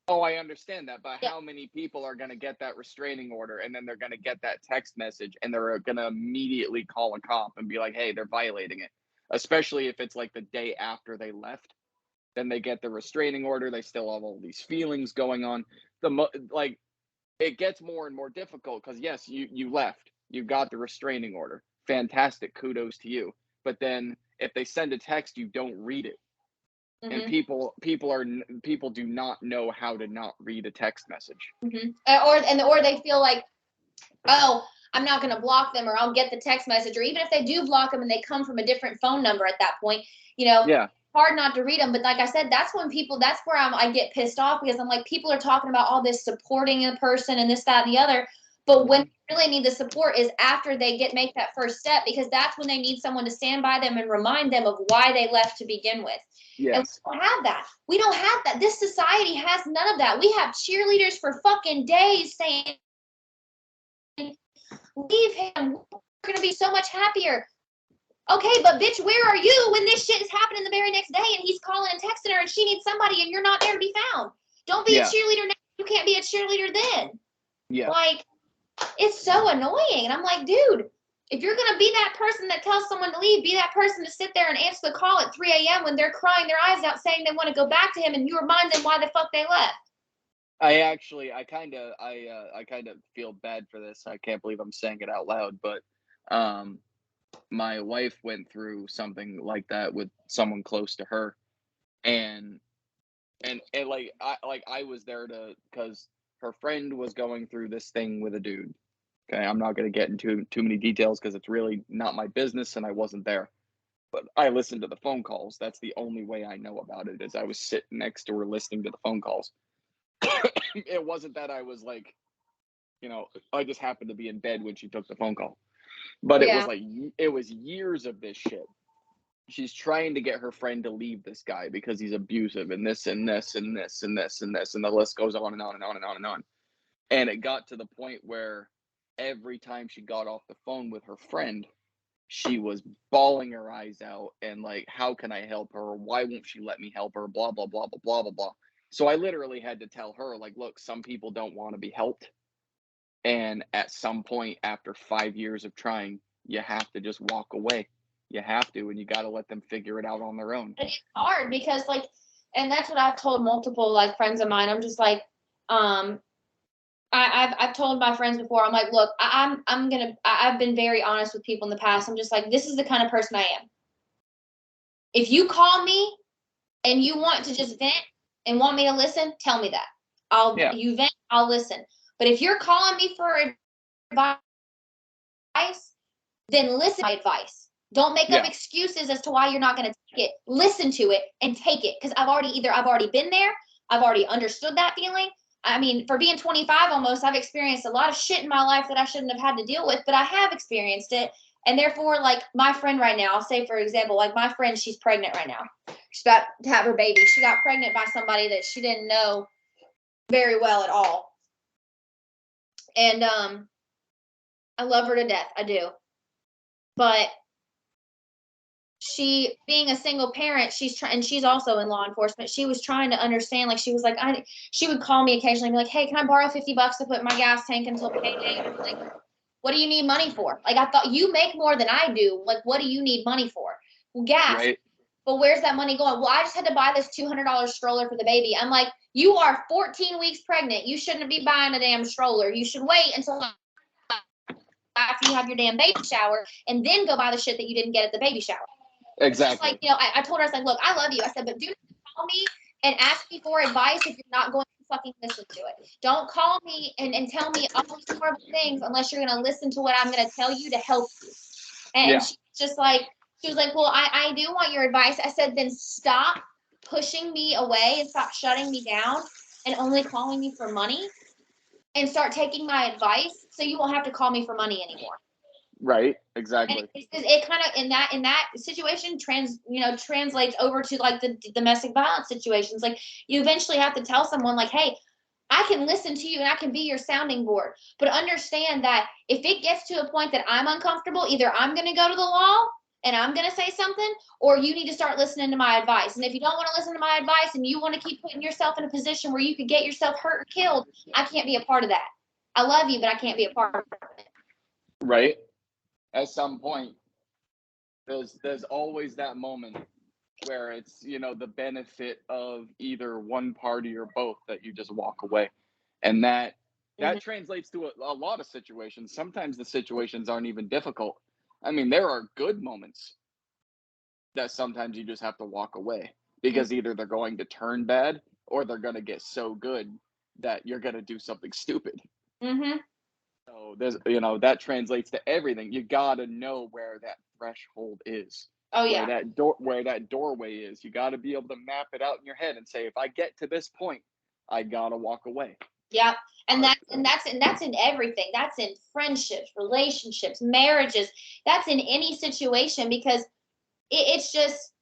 Oh, I understand that, but how many people are going to get that restraining order and then they're going to get that text message and they're going to immediately call a cop and be like, hey, they're violating it, especially if it's like the day after they left. Then they get the restraining order. They still have all these feelings going on. It gets more and more difficult because yes, you left. You got the restraining order. Fantastic. Kudos to you. But then if they send a text, you don't read it. And people do not know how to not read a text message.
Or they feel like, oh, I'm not going to block them, or I'll get the text message, or even if they do block them and they come from a different phone number at that point, hard not to read them. But like I said, that's where I get pissed off, because I'm like, people are talking about all this supporting a person and this, that, and the other. But when they really need the support is after they make that first step, because that's when they need someone to stand by them and remind them of why they left to begin with.
Yes.
And we don't have that. We don't have that. This society has none of that. We have cheerleaders for fucking days saying, leave him. We're going to be so much happier. Okay, but bitch, where are you when this shit is happening the very next day and he's calling and texting her and she needs somebody and you're not there to be found? Don't be a cheerleader now. You can't be a cheerleader then.
Yeah.
Like, it's so annoying. And I'm like, dude, if you're going to be that person that tells someone to leave, be that person to sit there and answer the call at 3 a.m. when they're crying their eyes out saying they want to go back to him, and you remind them why the fuck they left.
I kind of feel bad for this. I can't believe I'm saying it out loud, but my wife went through something like that with someone close to her, and I was there because her friend was going through this thing with a dude. Okay, I'm not going to get into too many details because it's really not my business and I wasn't there. But I listened to the phone calls. That's the only way I know about it, is I was sitting next to her listening to the phone calls. It wasn't that I was like, I just happened to be in bed when she took the phone call. But it was years of this shit. She's trying to get her friend to leave this guy because he's abusive and this and this and this and this and this, and the list goes on and on and on and on and on. And it got to the point where every time she got off the phone with her friend, she was bawling her eyes out and like, how can I help her? Why won't she let me help her? Blah, blah, blah, blah, blah, blah, blah. So I literally had to tell her, like, look, some people don't want to be helped. And at some point after 5 years of trying, you have to just walk away. You have to, and you got to let them figure it out on their own.
It's hard because and that's what I've told multiple friends of mine. I'm just like, I've told my friends before, I'm like, look, I've been very honest with people in the past. I'm just like, this is the kind of person I am. If you call me and you want to just vent and want me to listen, tell me that. You vent, I'll listen. But if you're calling me for advice, then listen to my advice. Don't make up excuses as to why you're not going to take it. Listen to it and take it. Because I've already been there. I've already understood that feeling. I mean, for being 25 almost, I've experienced a lot of shit in my life that I shouldn't have had to deal with, but I have experienced it. And therefore, my friend right now, I'll say, for example, my friend, she's pregnant right now. She's about to have her baby. She got pregnant by somebody that she didn't know very well at all. And I love her to death. I do. But she, being a single parent, and she's also in law enforcement. She was trying to understand, she was like, she would call me occasionally and be like, hey, can I borrow $50 to put in my gas tank until payday? And I'm like, what do you need money for? I thought you make more than I do. What do you need money for? Well, gas. Right. But where's that money going? Well, I just had to buy this $200 stroller for the baby. I'm like, you are 14 weeks pregnant. You shouldn't be buying a damn stroller. You should wait until after you have your damn baby shower and then go buy the shit that you didn't get at the baby shower.
Exactly.
I told her, I was like, look, I love you. I said, but do not call me and ask me for advice if you're not going to fucking listen to it. Don't call me and tell me all these horrible things unless you're going to listen to what I'm going to tell you to help you. And she's just like, she was like, well, I do want your advice. I said, then stop pushing me away and stop shutting me down and only calling me for money, and start taking my advice so you won't have to call me for money anymore.
Right, exactly.
And it kind of in that situation translates over to the domestic violence situations. You eventually have to tell someone hey, I can listen to you and I can be your sounding board, but understand that if it gets to a point that I'm uncomfortable, either I'm going to go to the law and I'm going to say something, or you need to start listening to my advice. And if you don't want to listen to my advice and you want to keep putting yourself in a position where you could get yourself hurt or killed, I can't be a part of that. I love you, but I can't be a part of it.
Right. At some point, there's always that moment where it's, the benefit of either one party or both that you just walk away. And that That translates to a lot of situations. Sometimes the situations aren't even difficult. I mean, there are good moments that sometimes you just have to walk away because either they're going to turn bad or they're going to get so good that you're going to do something stupid.
Mm-hmm.
So there's, you know, that translates to everything. You got to know where that threshold is.
Oh
Where
yeah.
where that doorway is. You got to be able to map it out in your head and say, if I get to this point, I got to walk away.
Yeah. And that's in everything. That's in friendships, relationships, marriages. That's in any situation because it's just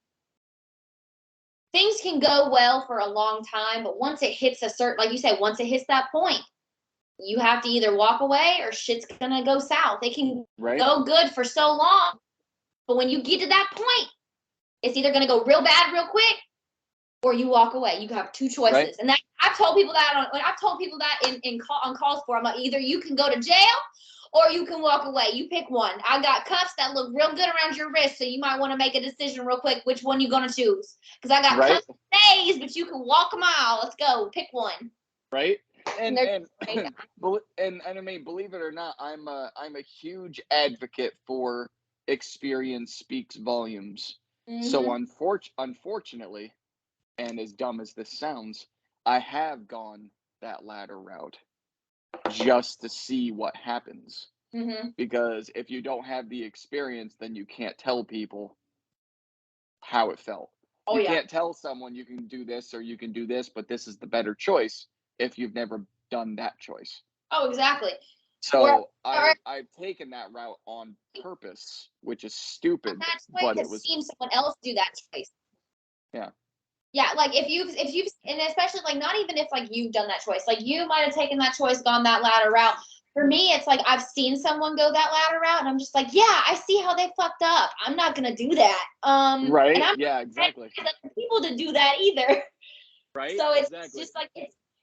things can go well for a long time, but once it hits a certain, like you said, once it hits that point, you have to either walk away or shit's gonna go south. It can go good for so long, but when you get to that point, it's either gonna go real bad real quick, or you walk away. You have two choices,
Right.
and that I've told people that on calls for. I'm like, either you can go to jail, or you can walk away. You pick one. I got cuffs that look real good around your wrist, so you might want to make a decision real quick. Which one you gonna choose? Because I got cuffs days, but you can walk a mile. Let's go. Pick one.
Right. And I mean, believe it or not, I'm a huge advocate for experience speaks volumes.
Mm-hmm.
So unfortunately, and as dumb as this sounds, I have gone that ladder route just to see what happens.
Mm-hmm.
Because if you don't have the experience, then you can't tell people how it felt.
Oh,
you
yeah.
can't tell someone you can do this or you can do this, but this is the better choice if you've never done that choice.
Oh, exactly.
So I've taken that route on purpose, which is stupid, but it was
seen someone else do that choice.
Yeah.
Yeah, like if you've and especially like not even if like you've done that choice, like you might have taken that choice, gone that ladder route. For me, it's like I've seen someone go that ladder route, and I'm just like, yeah, I see how they fucked up. I'm not gonna do that.
Right?
And I'm
yeah, exactly.
not people to do that either.
Right?
So it's
exactly.
just like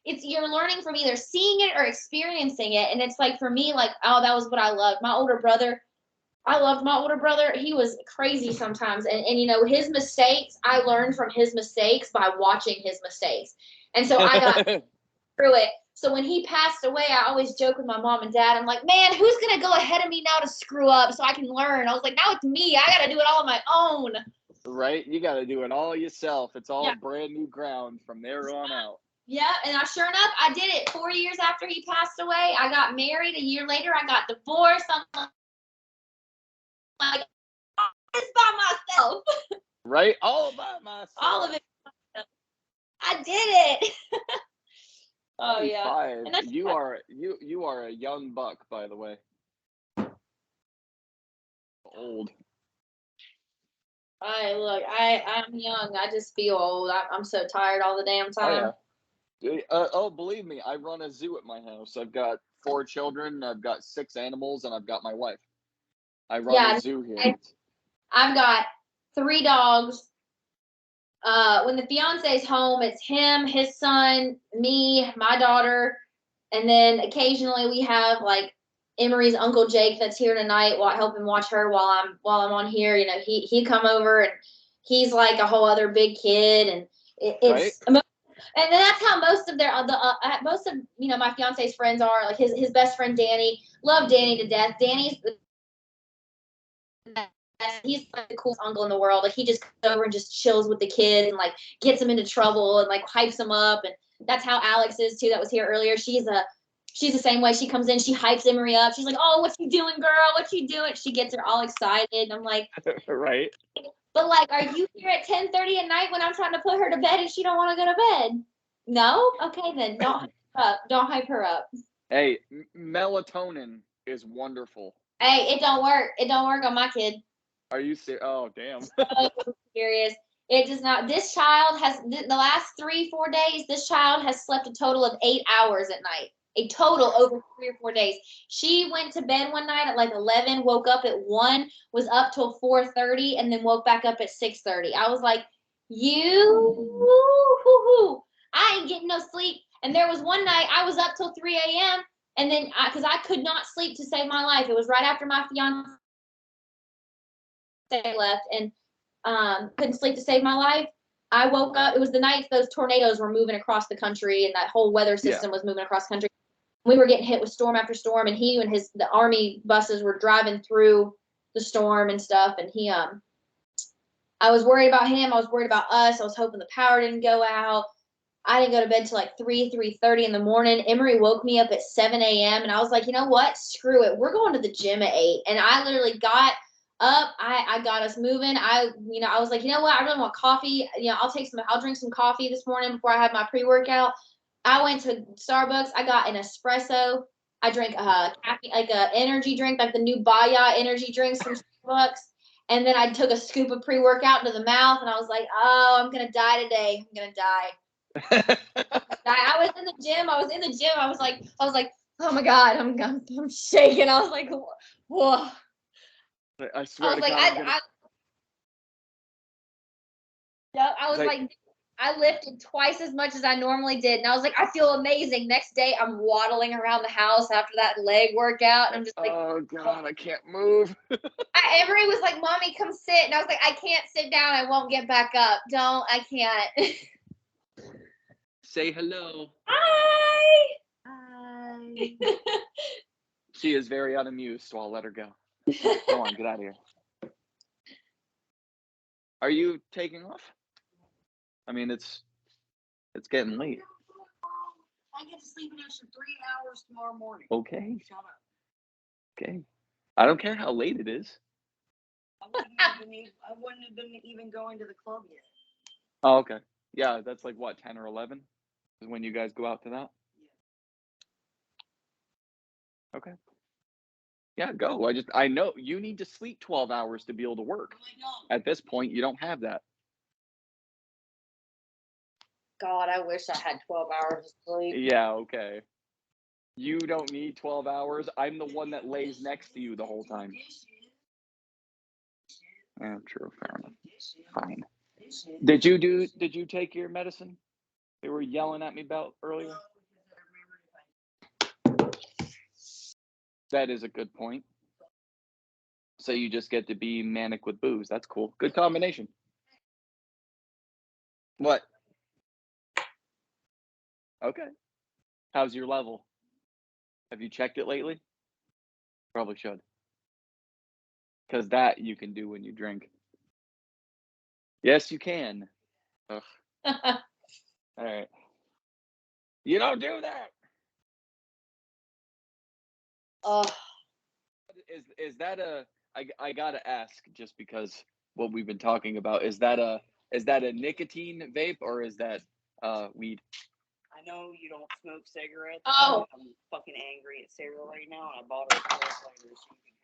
it's you're learning from either seeing it or experiencing it, and it's like for me, like oh, that was what I loved. My older brother. I loved my older brother. He was crazy sometimes. And you know, his mistakes, I learned from his mistakes by watching his mistakes. And so I got through it. So when he passed away, I always joke with my mom and dad. I'm like, man, who's going to go ahead of me now to screw up so I can learn? I was like, now it's me. I got to do it all on my own.
Right? You got to do it all yourself. It's all brand new ground from there on out.
Yeah, and sure enough, I did it 4 years after he passed away. I got married. A year later, I got divorced. I'm like, it's by myself.
Right? All by myself.
All of it. I did it. Oh yeah.
And you are a young buck, by the way. Old.
I'm young. I just feel old. I'm so tired all the damn time.
Oh, yeah. Believe me, I run a zoo at my house. I've got 4 children, I've got 6 animals, and I've got my wife. I run a zoo here.
I've got 3 dogs. When the fiance's home, it's him, his son, me, my daughter, and then occasionally we have like Emery's uncle Jake that's here tonight. While I help him watch her while I'm on here. You know, he come over and he's like a whole other big kid, and it's. Right? And then that's how most of my fiance's friends are. Like his best friend Danny, love Danny to death. Danny's he's like the coolest uncle in the world. Like he just comes over and just chills with the kids and like gets them into trouble and like hypes them up. And that's how Alex is too. That was here earlier. She's the same way. She comes in, she hypes Emery up. She's like, "Oh, what you doing, girl? What you doing?" She gets her all excited. And I'm like,
right.
But like, are you here at 10:30 at night when I'm trying to put her to bed and she don't want to go to bed? No? Okay, then don't hype her up. Don't hype her up.
Hey, melatonin is wonderful.
Hey, it don't work. It don't work on my kid.
Are you serious? Oh, damn.
I'm serious. It does not. This child has, the last 3-4 days, this child has slept a total of 8 hours at night. A total over 3 or 4 days. She went to bed one night at like 11, woke up at 1, was up till 4:30, and then woke back up at 6:30. I was like, I ain't getting no sleep. And there was one night I was up till 3 a.m. and then because I could not sleep to save my life. It was right after my fiance left, and couldn't sleep to save my life. I woke up. It was the night those tornadoes were moving across the country, and that whole weather system was moving across the country. we were getting hit with storm after storm, and he and the army buses were driving through the storm and stuff. And I was worried about him. I was worried about us. I was hoping the power didn't go out. I didn't go to bed till like 3:30 in the morning. Emery woke me up at 7 a.m. and I was like, you know what? Screw it. We're going to the gym at 8. And I literally got up. I got us moving. I was like, you know what? I really want coffee. I'll drink some coffee this morning before I have my pre-workout. I went to Starbucks. I got an espresso. I drank caffeine, like a energy drink, like the new Baya energy drinks from Starbucks. And then I took a scoop of pre-workout into the mouth, and I was like, oh, I'm gonna die today. I'm gonna die. I was in the gym. I was like, oh my God, I'm shaking. I was like, whoa.
I swear to God,
I was like, I lifted twice as much as I normally did. And I was like, I feel amazing. Next day, I'm waddling around the house after that leg workout. And I'm just like,
oh God, I can't move.
Emery was like, Mommy, come sit. And I was like, I can't sit down. I won't get back up. I can't.
Say hello.
Hi.
Hi. She is very unamused, so I'll let her go. Go on, get out of here. Are you taking off? I mean, it's getting late.
I get to sleep an extra 3 hours tomorrow morning.
Okay.
Shut up.
Okay. I don't care how late it is.
I wouldn't have been even going to the club yet.
Oh, okay. Yeah, that's like what, 10 or 11 is when you guys go out to that? Yeah. Okay. Yeah, go. I know you need to sleep 12 hours to be able to work. At this point, you don't have that.
God, I wish I had 12 hours of sleep.
Yeah, okay. You don't need 12 hours. I'm the one that lays next to you the whole time. Yeah, true. Fair enough. Fine. Did you take your medicine? They were yelling at me about earlier. That is a good point. So you just get to be manic with booze. That's cool. Good combination. What? Okay. How's your level? Have you checked it lately? Probably should. Because that you can do when you drink. Yes, you can. Ugh. All right. You don't do that.
Oh.
Is that I gotta ask just because what we've been talking about, is that a nicotine vape or is that weed?
I know you don't smoke cigarettes.
Oh.
I'm fucking angry at Sarah right now, and I bought her a later so you can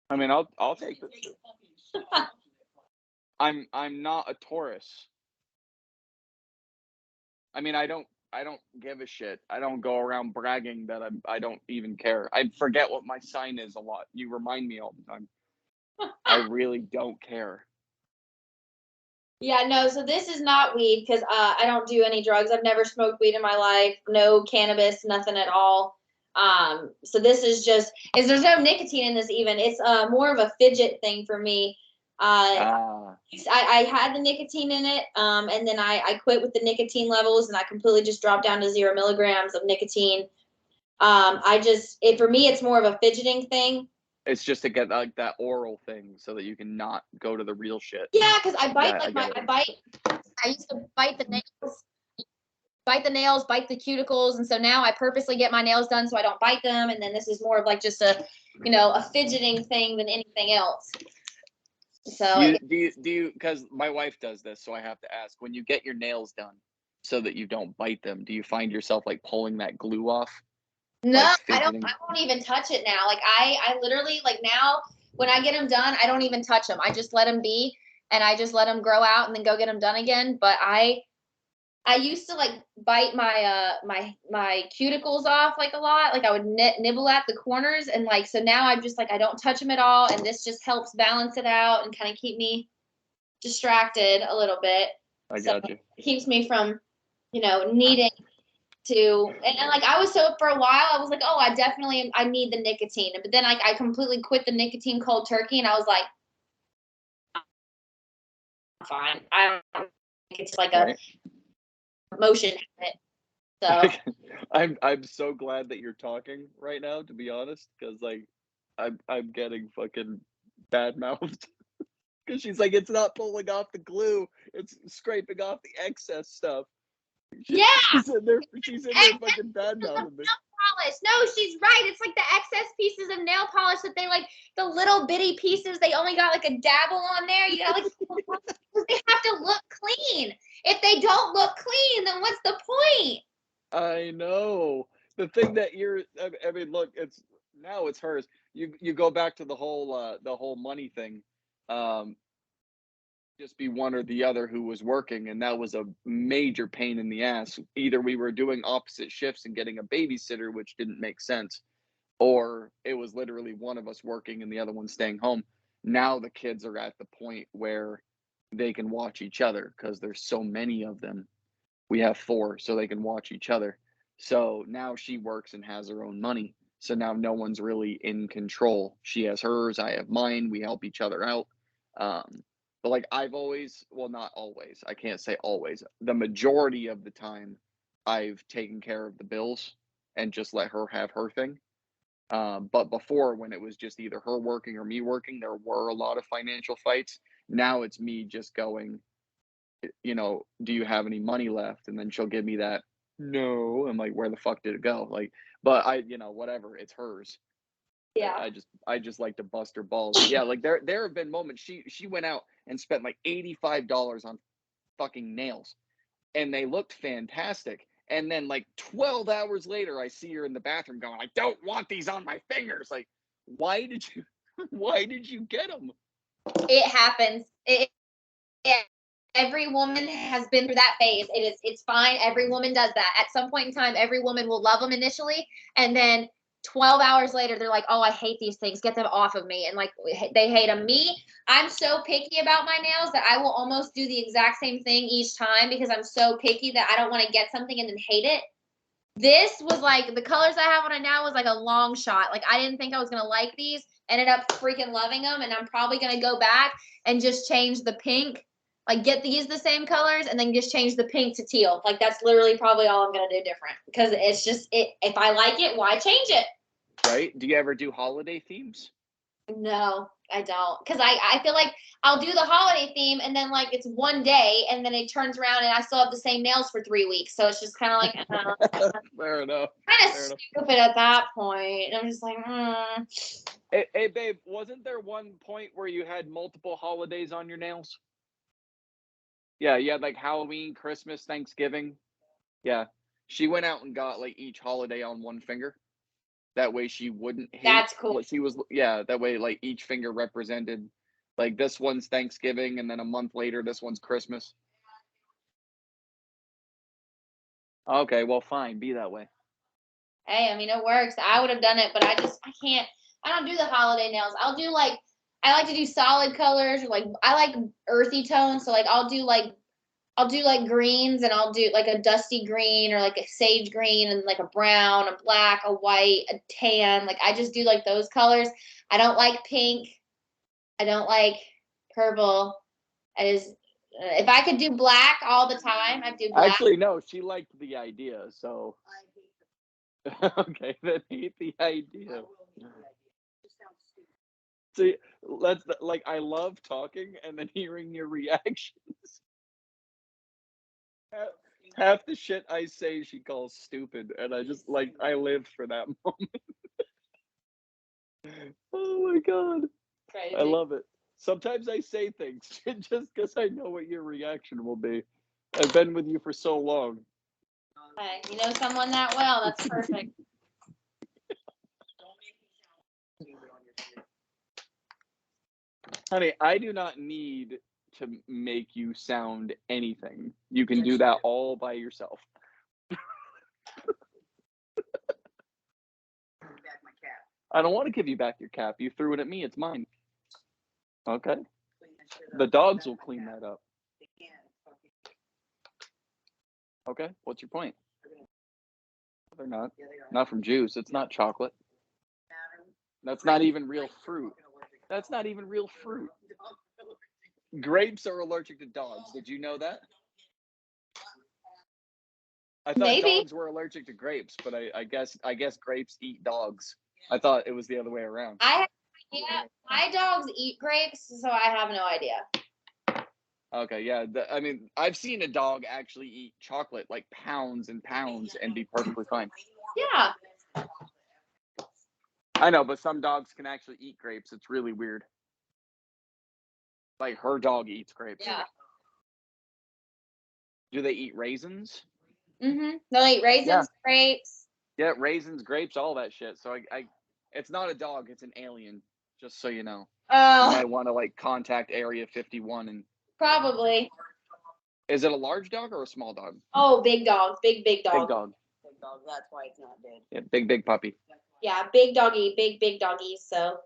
have.
I mean, I'll take this. I'm not a Taurus. I mean, I don't give a shit. I don't go around bragging that I don't even care. I forget what my sign is a lot. You remind me all the time. I really don't care.
Yeah, no, so this is not weed because I don't do any drugs. I've never smoked weed in my life. No cannabis, nothing at all. So this is there's no nicotine in this even. It's more of a fidget thing for me. I had the nicotine in it, and then I quit with the nicotine levels, and I completely just dropped down to 0 milligrams of nicotine. For me, it's more of a fidgeting thing.
It's just to get like that oral thing so that you can not go to the real shit.
Yeah, because I used to bite the nails, bite the cuticles, and so now I purposely get my nails done so I don't bite them, and then this is more of like just a fidgeting thing than anything else. So
do you because my wife does this, so I have to ask, when you get your nails done so that you don't bite them, do you find yourself like pulling that glue off?
No,
like
I won't even touch it now. Like I literally, like, now when I get them done, I don't even touch them. I just let them be, and I just let them grow out and then go get them done again. But I used to like bite my my cuticles off like a lot. Like I would nibble at the corners, and like, so now I'm just like, I don't touch them at all, and this just helps balance it out and kind of keep me distracted a little bit.
I got you.
It keeps me from needing to, and like I was for a while I was like, oh, I need the nicotine, but then I completely quit the nicotine cold turkey, and I was like, fine. I don't think it's like a motion habit. So
I'm so glad that you're talking right now, to be honest, because like I'm getting fucking bad mouthed because she's like, it's not pulling off the glue, it's scraping off the excess stuff.
yeah,
She's in there fucking bad mouthing me.
polish. No, she's right. It's like the excess pieces of nail polish that they like the little bitty pieces. They only got like a dabble on there. You know, like they have to look clean. If they don't look clean, then what's the point?
I know. The thing that I mean, look, it's hers. You go back to the whole money thing. Um, just be one or the other who was working, and that was a major pain in the ass. Either we were doing opposite shifts and getting a babysitter, which didn't make sense, or it was literally one of us working and the other one staying home. Now the kids are at the point where they can watch each other because there's so many of them. We have 4, so they can watch each other. So now she works and has her own money. So now no one's really in control. She has hers, I have mine. We help each other out. But like I've always, well, not always, I can't say always. The majority of the time, I've taken care of the bills and just let her have her thing. But before, when it was just either her working or me working, there were a lot of financial fights. Now it's me just going, do you have any money left? And then she'll give me that. No. I'm like, where the fuck did it go? Like, but whatever, it's hers.
Yeah.
I just like to bust her balls. But yeah, like there have been moments she went out and spent like $85 on fucking nails, and they looked fantastic. And then like 12 hours later, I see her in the bathroom going, I don't want these on my fingers. Like, why did you get them?
It happens. Every woman has been through that phase. It's fine. Every woman does that. At some point in time, every woman will love them initially, and then 12 hours later, they're like, oh, I hate these things. Get them off of me. And like, they hate them. Me, I'm so picky about my nails that I will almost do the exact same thing each time because I'm so picky that I don't want to get something and then hate it. This was like, the colors I have on it now was like a long shot. Like, I didn't think I was going to like these. Ended up freaking loving them. And I'm probably going to go back and just change the pink. Like, get these the same colors and then just change the pink to teal. Like, that's literally probably all I'm going to do different. Because it's just, if I like it, why change it?
Right? Do you ever do holiday themes?
No, I don't. Because I feel like I'll do the holiday theme and then like it's one day and then it turns around and I still have the same nails for 3 weeks. So it's just kind of like
Fair enough.
kind of stupid at that point. I'm just like,
Hey, babe, wasn't there one point where you had multiple holidays on your nails? Yeah, you had like Halloween, Christmas, Thanksgiving. Yeah. She went out and got like each holiday on one finger. That way she wouldn't hate
that's cool.
what she was. Yeah, that way like each finger represented, like this one's Thanksgiving and then a month later this one's Christmas. Okay, well fine, be that way.
Hey, I mean, it works. I would have done it, but I can't. I don't do the holiday nails. I like to do solid colors or like I like earthy tones. So like I'll do like greens and I'll do like a dusty green or like a sage green and like a brown, a black, a white, a tan. Like I just do like those colors. I don't like pink. I don't like purple. If I could do black all the time, I'd do black.
Actually, no, she liked the idea, so okay, then hate the idea. See, like I love talking and then hearing your reactions. Half the shit I say she calls stupid, and I just like I live for that moment. Oh my god,
Crazy.
I love it. Sometimes I say things just because I know what your reaction will be. I've been with you for so long.
Hey, you know someone that well, that's perfect.
Honey, I do not need to make you sound anything. You can do that all by yourself. I don't want to give you back your cap. You threw it at me. It's mine. Okay. The dogs will clean that up. Okay. What's your point? They're not. Not from juice. It's not chocolate. That's not even real fruit. That's not even real fruit. Grapes are allergic to dogs. Did you know that? I thought
Maybe.
dogs were allergic to grapes, but I guess grapes eat dogs. I thought it was the other way around.
Yeah, my dogs eat grapes, so I have no idea.
Okay, yeah. I mean, I've seen a dog actually eat chocolate, like pounds and pounds, and be perfectly fine.
Yeah.
I know, but some dogs can actually eat grapes. It's really weird. Like her dog eats grapes.
Yeah.
Do they eat raisins?
They'll eat raisins,
Yeah.
grapes.
Yeah, raisins, grapes, all that shit. So it's not a dog, it's an alien. Just so you know. You
Oh,
might want to like contact Area 51 and.
probably.
Is it a large dog or a small dog?
Oh, big dog. Big dog.
Big dog.
Big dog, that's why it's not dead.
Yeah, big puppy.
Yeah, big doggy, big doggies, so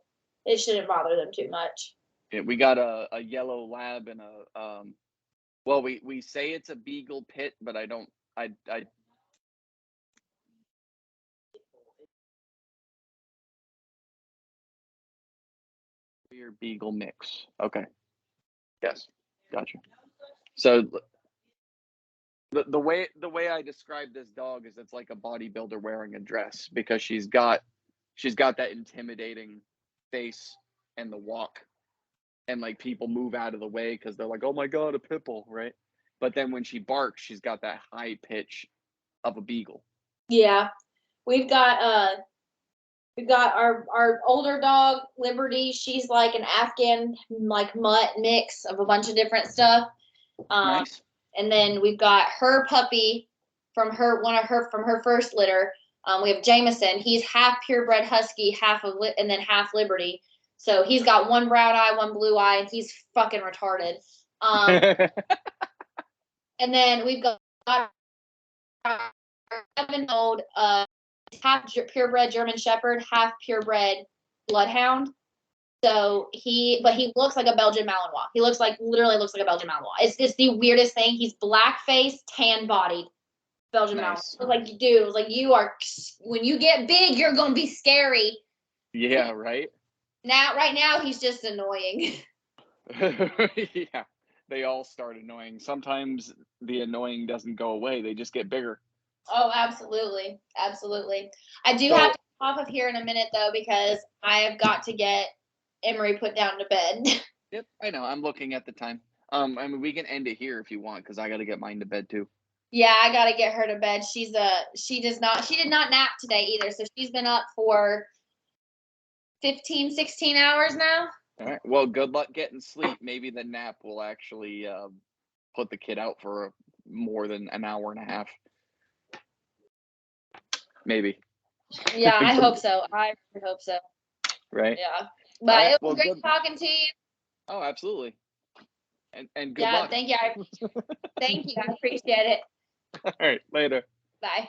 it shouldn't bother them too much.
Yeah, we got a yellow lab and a well, we say it's a beagle pit, but I your beagle mix. Okay. Yes. Gotcha. So the way I describe this dog is it's like a bodybuilder wearing a dress because she's got that intimidating face and the walk, and like people move out of the way because they're like, oh my god, a pit bull, right? But then when she barks, she's got that high pitch of a beagle.
Yeah. We've got our older dog, Liberty. She's like an Afghan like mutt mix of a bunch of different stuff.
Nice.
And then we've got her puppy from her first litter. We have Jameson. He's half purebred husky, and then half Liberty. So he's got one brown eye, one blue eye, and he's fucking retarded. And then we've got our 7-year-old, half purebred German Shepherd, half purebred Bloodhound. So he looks like a Belgian Malinois. He literally looks like a Belgian Malinois. It's the weirdest thing. He's black faced, tan bodied Belgian
Nice.
Malinois. Like, dude, it was like, you are, when you get big, you're gonna be scary.
Yeah, right.
Right now, he's just annoying.
Yeah, they all start annoying. Sometimes the annoying doesn't go away; they just get bigger.
Oh, absolutely, absolutely. I do have to get off of here in a minute though, because I have got to get Emery put down to bed.
Yep, I know. I'm looking at the time. I mean, we can end it here if you want, because I got to get mine to bed too.
Yeah, I gotta get her to bed. She did not nap today either, so she's been up for 15, 16 hours now.
All right. Well, good luck getting sleep. Maybe the nap will actually put the kid out for more than an hour and a half. Maybe.
Yeah, I hope so. I really hope so.
Right.
Yeah, but
right,
it
well,
was great talking to you.
Oh, absolutely. And good
Yeah,
luck.
thank you. Thank you. I appreciate it.
All right. Later.
Bye.